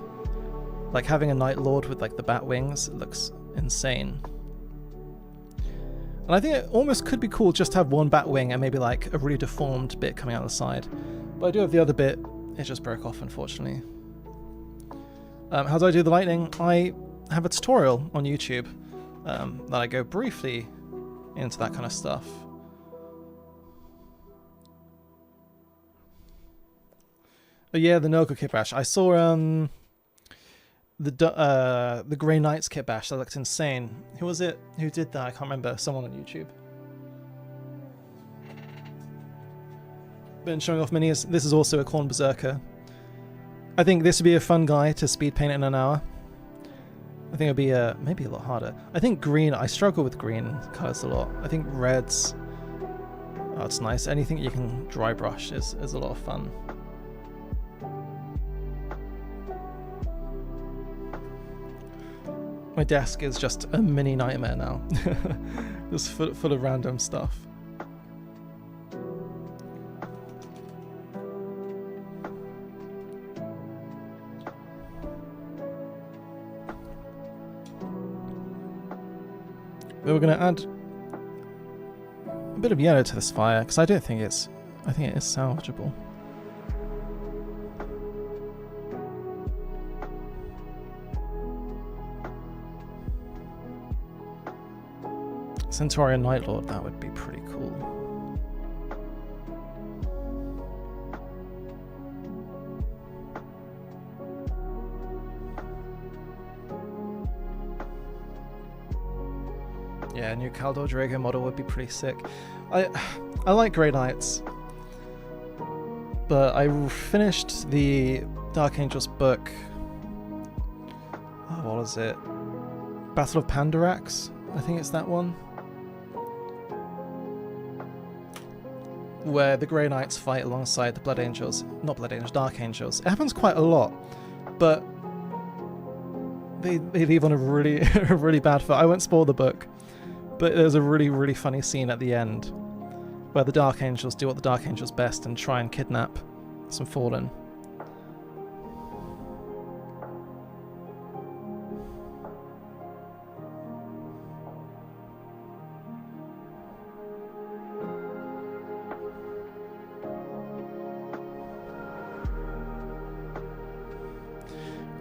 Like having a Night Lord with like the bat wings, it looks insane. And I think it almost could be cool just to have one bat wing and maybe like a really deformed bit coming out the side. But I do have the other bit, it just broke off unfortunately. How do I do the lightning? I have a tutorial on YouTube that I go briefly into that kind of stuff. But yeah, the Nurgle kit bash. I saw the Grey Knights kit bash. That looked insane. Who was it? Who did that? I can't remember. Someone on YouTube. Been showing off minis. This is also a Khorne Berserker. I think this would be a fun guy to speed paint in an hour. I think it'd be maybe a lot harder. I think green. I struggle with green colors a lot. I think reds. Oh, it's nice. Anything you can dry brush is a lot of fun. My desk is just a mini nightmare now. Just full of random stuff. We're going to add a bit of yellow to this fire because I think it is salvageable. Centaurian Nightlord, that would be pretty cool. Yeah, a new Kaldor Drago model would be pretty sick. I like Grey Knights, but I finished the Dark Angels book. Oh, what was it? Battle of Pandarax? I think it's that one. Where the Grey Knights fight alongside the Blood Angels. Not Blood Angels, Dark Angels. It happens quite a lot, but they leave on a really, a really bad foot. I won't spoil the book, but there's a really, really funny scene at the end where the Dark Angels do what the Dark Angels best and try and kidnap some Fallen.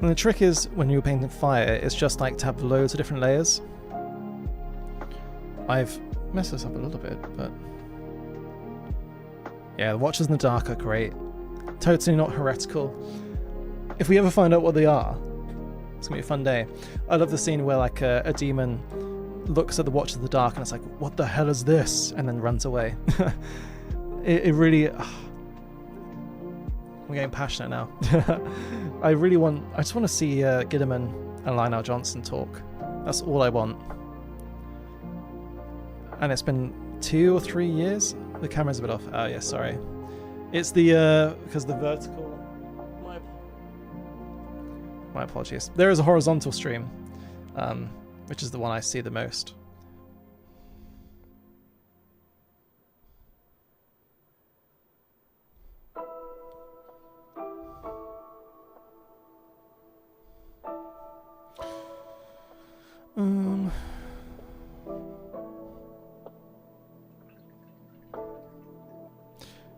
And the trick is, when you're painting fire, it's just like to have loads of different layers. I've messed this up a little bit, but yeah, the Watchers in the Dark are great. Totally not heretical. If we ever find out what they are, it's gonna be a fun day. I love the scene where like a demon looks at the Watchers of the Dark and it's like, what the hell is this? And then runs away. it really... I'm getting passionate now. I just want to see Gidderman and Lionel Johnson talk. That's all I want. And it's been 2 or 3 years. The camera's a bit off. Oh yeah, sorry. It's the because the vertical. My apologies. There is a horizontal stream, which is the one I see the most.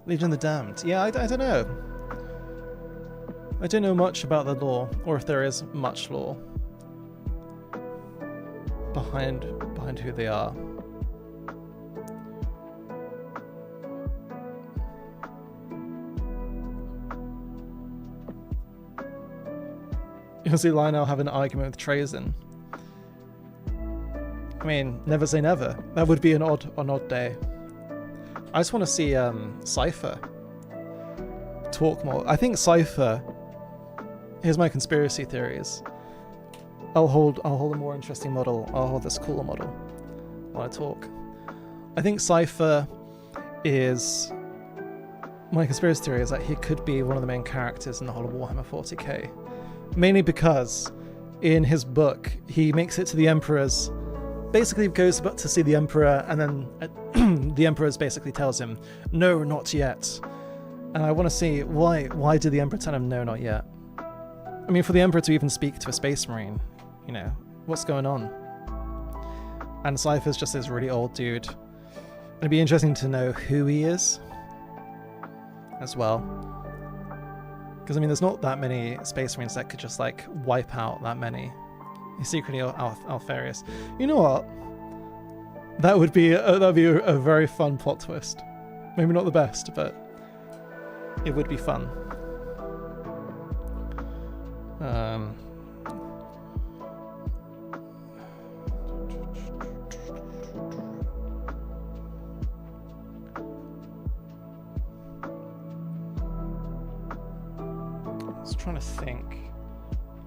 Legion of the Damned. Yeah, I don't know. I don't know much about the lore, or if there is much lore behind who they are. You'll see Lionel have an argument with Trazen. I mean, never say never. That would be an odd day. I just want to see Cypher talk more. I think Cypher. Here's my conspiracy theories. I'll hold a more interesting model. I'll hold this cooler model while I talk. I think Cypher is... My conspiracy theory is that he could be one of the main characters in the whole of Warhammer 40k. Mainly because in his book, he makes it to the Emperor's... Basically goes to see the Emperor, and then the Emperor basically tells him, no, not yet. And I want to see why did the Emperor tell him no, not yet? I mean, for the Emperor to even speak to a Space Marine, you know, what's going on? And Cypher's just this really old dude. It'd be interesting to know who he is as well. Because, I mean, there's not that many Space Marines that could just, like, wipe out that many. He's secretly Alfarius. You know what? That would be a very fun plot twist. Maybe not the best, but it would be fun. I was trying to think.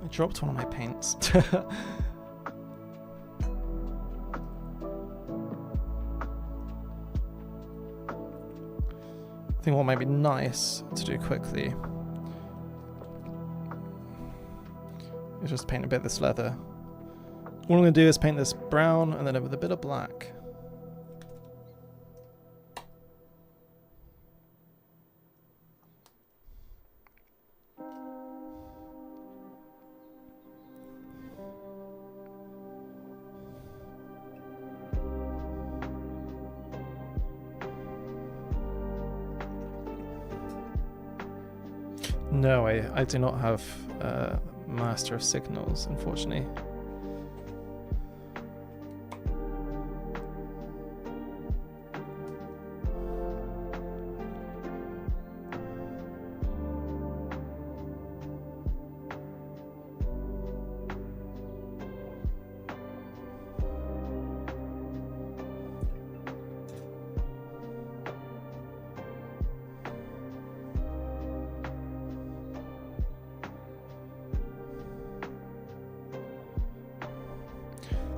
I dropped one of my paints. I think what might be nice to do quickly is just paint a bit of this leather. What I'm going to do is paint this brown and then with a bit of black. No, I do not have Master of Signals, unfortunately.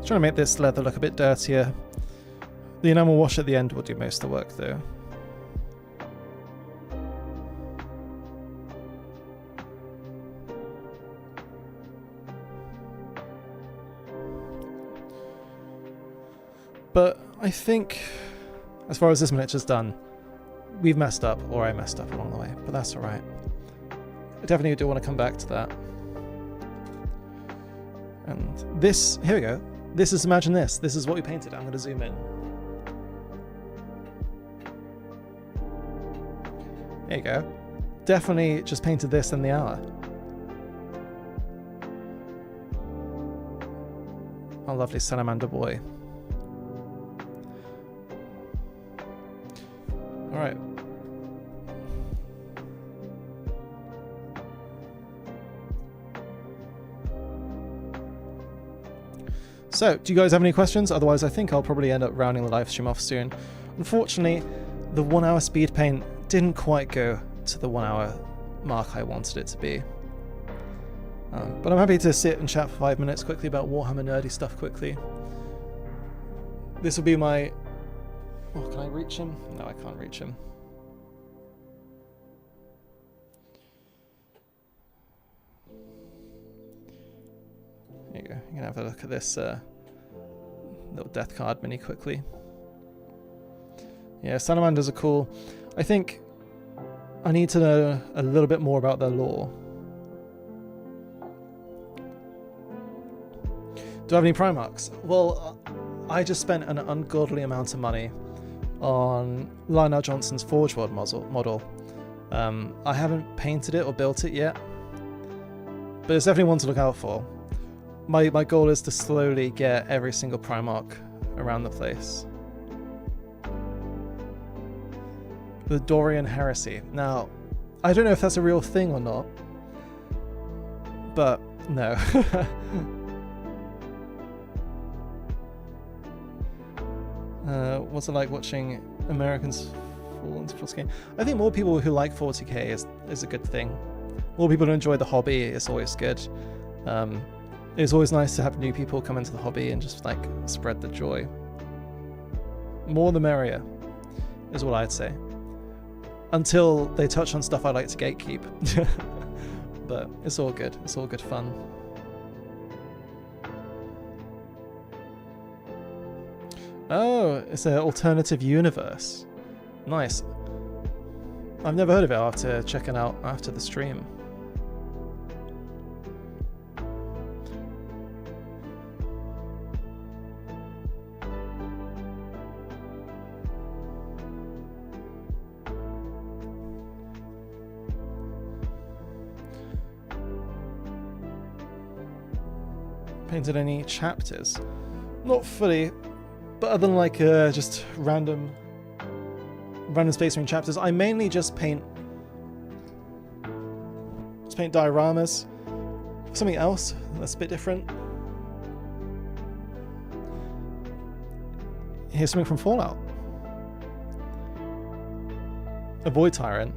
Trying to make this leather look a bit dirtier. The enamel wash at the end will do most of the work though. But I think, as far as this miniature's done, we've messed up, or I messed up along the way, but that's alright. I definitely do want to come back to that. And this, here we go. This is, imagine this. This is what we painted. I'm going to zoom in. There you go. Definitely just painted this in the hour. Our lovely salamander boy. Alright. So, do you guys have any questions? Otherwise, I think I'll probably end up rounding the live stream off soon. Unfortunately, the 1 hour speed paint didn't quite go to the 1 hour mark I wanted it to be. But I'm happy to sit and chat for 5 minutes quickly about Warhammer nerdy stuff quickly. This will be my... Oh, can I reach him? No, I can't reach him. There you go. You can have a look at this little death card mini quickly. Yeah, salamanders are cool. I think I need to know a little bit more about their lore. Do I have any Primarchs? Well, I just spent an ungodly amount of money on Lionel Johnson's Forge World model. I haven't painted it or built it yet, but it's definitely one to look out for. My goal is to slowly get every single Primarch around the place. The Dorian Heresy. Now, I don't know if that's a real thing or not, but no. What's it like watching Americans fall into full game? I think more people who like 40k is a good thing. More people who enjoy the hobby is always good. It's always nice to have new people come into the hobby and just like spread the joy. More the merrier, is what I'd say. Until they touch on stuff I like to gatekeep. But it's all good. It's all good fun. Oh, it's an alternative universe. Nice. I've never heard of it. I'll have to check it out after the stream. Painted any chapters? Not fully, but other than like just random Space Marine chapters, I mainly just paint dioramas. Something else that's a bit different. Here's something from Fallout. A Void Tyrant.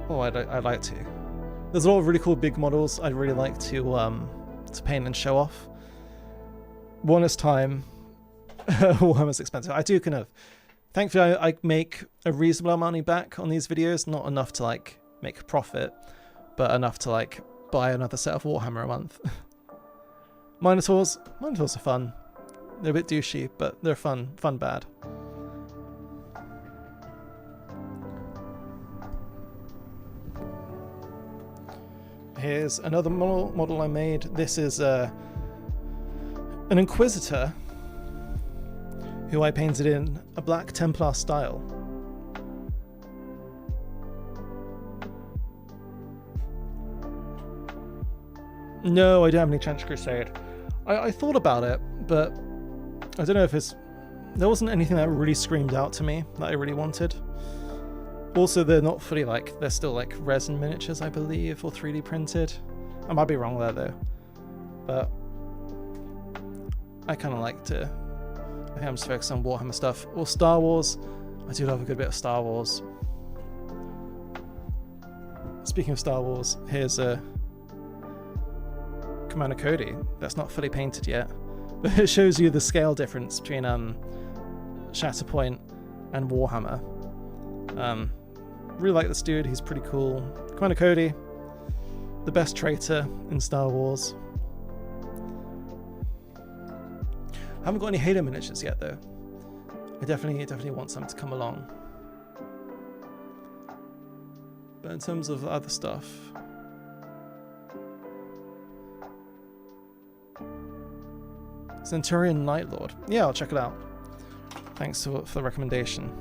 Oh, I'd like to. There's a lot of really cool big models I'd really like to paint and show off. One is time. Warhammer's expensive. I do kind of... Thankfully, I make a reasonable amount of money back on these videos. Not enough to, like, make a profit, but enough to, like, buy another set of Warhammer a month. Minotaurs. Minotaurs are fun. They're a bit douchey, but they're fun. Fun bad. Here's another model I made. This is an Inquisitor who I painted in a Black Templar style. No, I don't have any Trench Crusade. I thought about it, but I don't know if it's... There wasn't anything that really screamed out to me that I really wanted. Also, they're not fully, like, they're still, like, resin miniatures, I believe, or 3D printed. I might be wrong there, though. But I kind of like to... I think I'm just focused on Warhammer stuff. Or Star Wars. I do love a good bit of Star Wars. Speaking of Star Wars, here's a Commander Cody that's not fully painted yet. But it shows you the scale difference between Shatterpoint and Warhammer. Really like this dude, he's pretty cool. Commander Cody, the best traitor in Star Wars. I haven't got any Halo miniatures yet though. I definitely want some to come along. But in terms of other stuff, Centurion Nightlord. Yeah, I'll check it out. Thanks for the recommendation.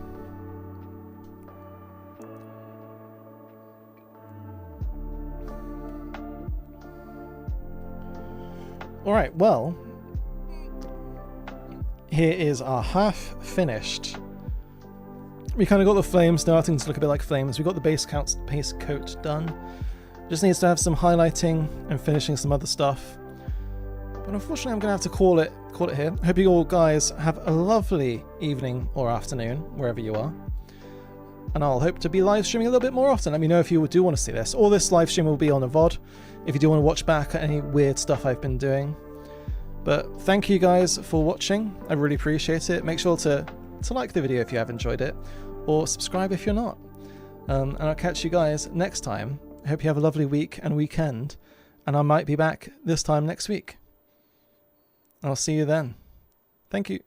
Alright, well, here is our half finished. We kind of got the flames starting to look a bit like flames. We got the base coat done. Just needs to have some highlighting and finishing some other stuff. But unfortunately, I'm going to have to call it here. I hope you all guys have a lovely evening or afternoon, wherever you are. And I'll hope to be live streaming a little bit more often. Let me know if you do want to see this. All this live stream will be on a VOD, if you do want to watch back any weird stuff I've been doing. But thank you guys for watching. I really appreciate it. Make sure to like the video if you have enjoyed it, or subscribe if you're not. And I'll catch you guys next time. I hope you have a lovely week and weekend, and I might be back this time next week. I'll see you then. Thank you.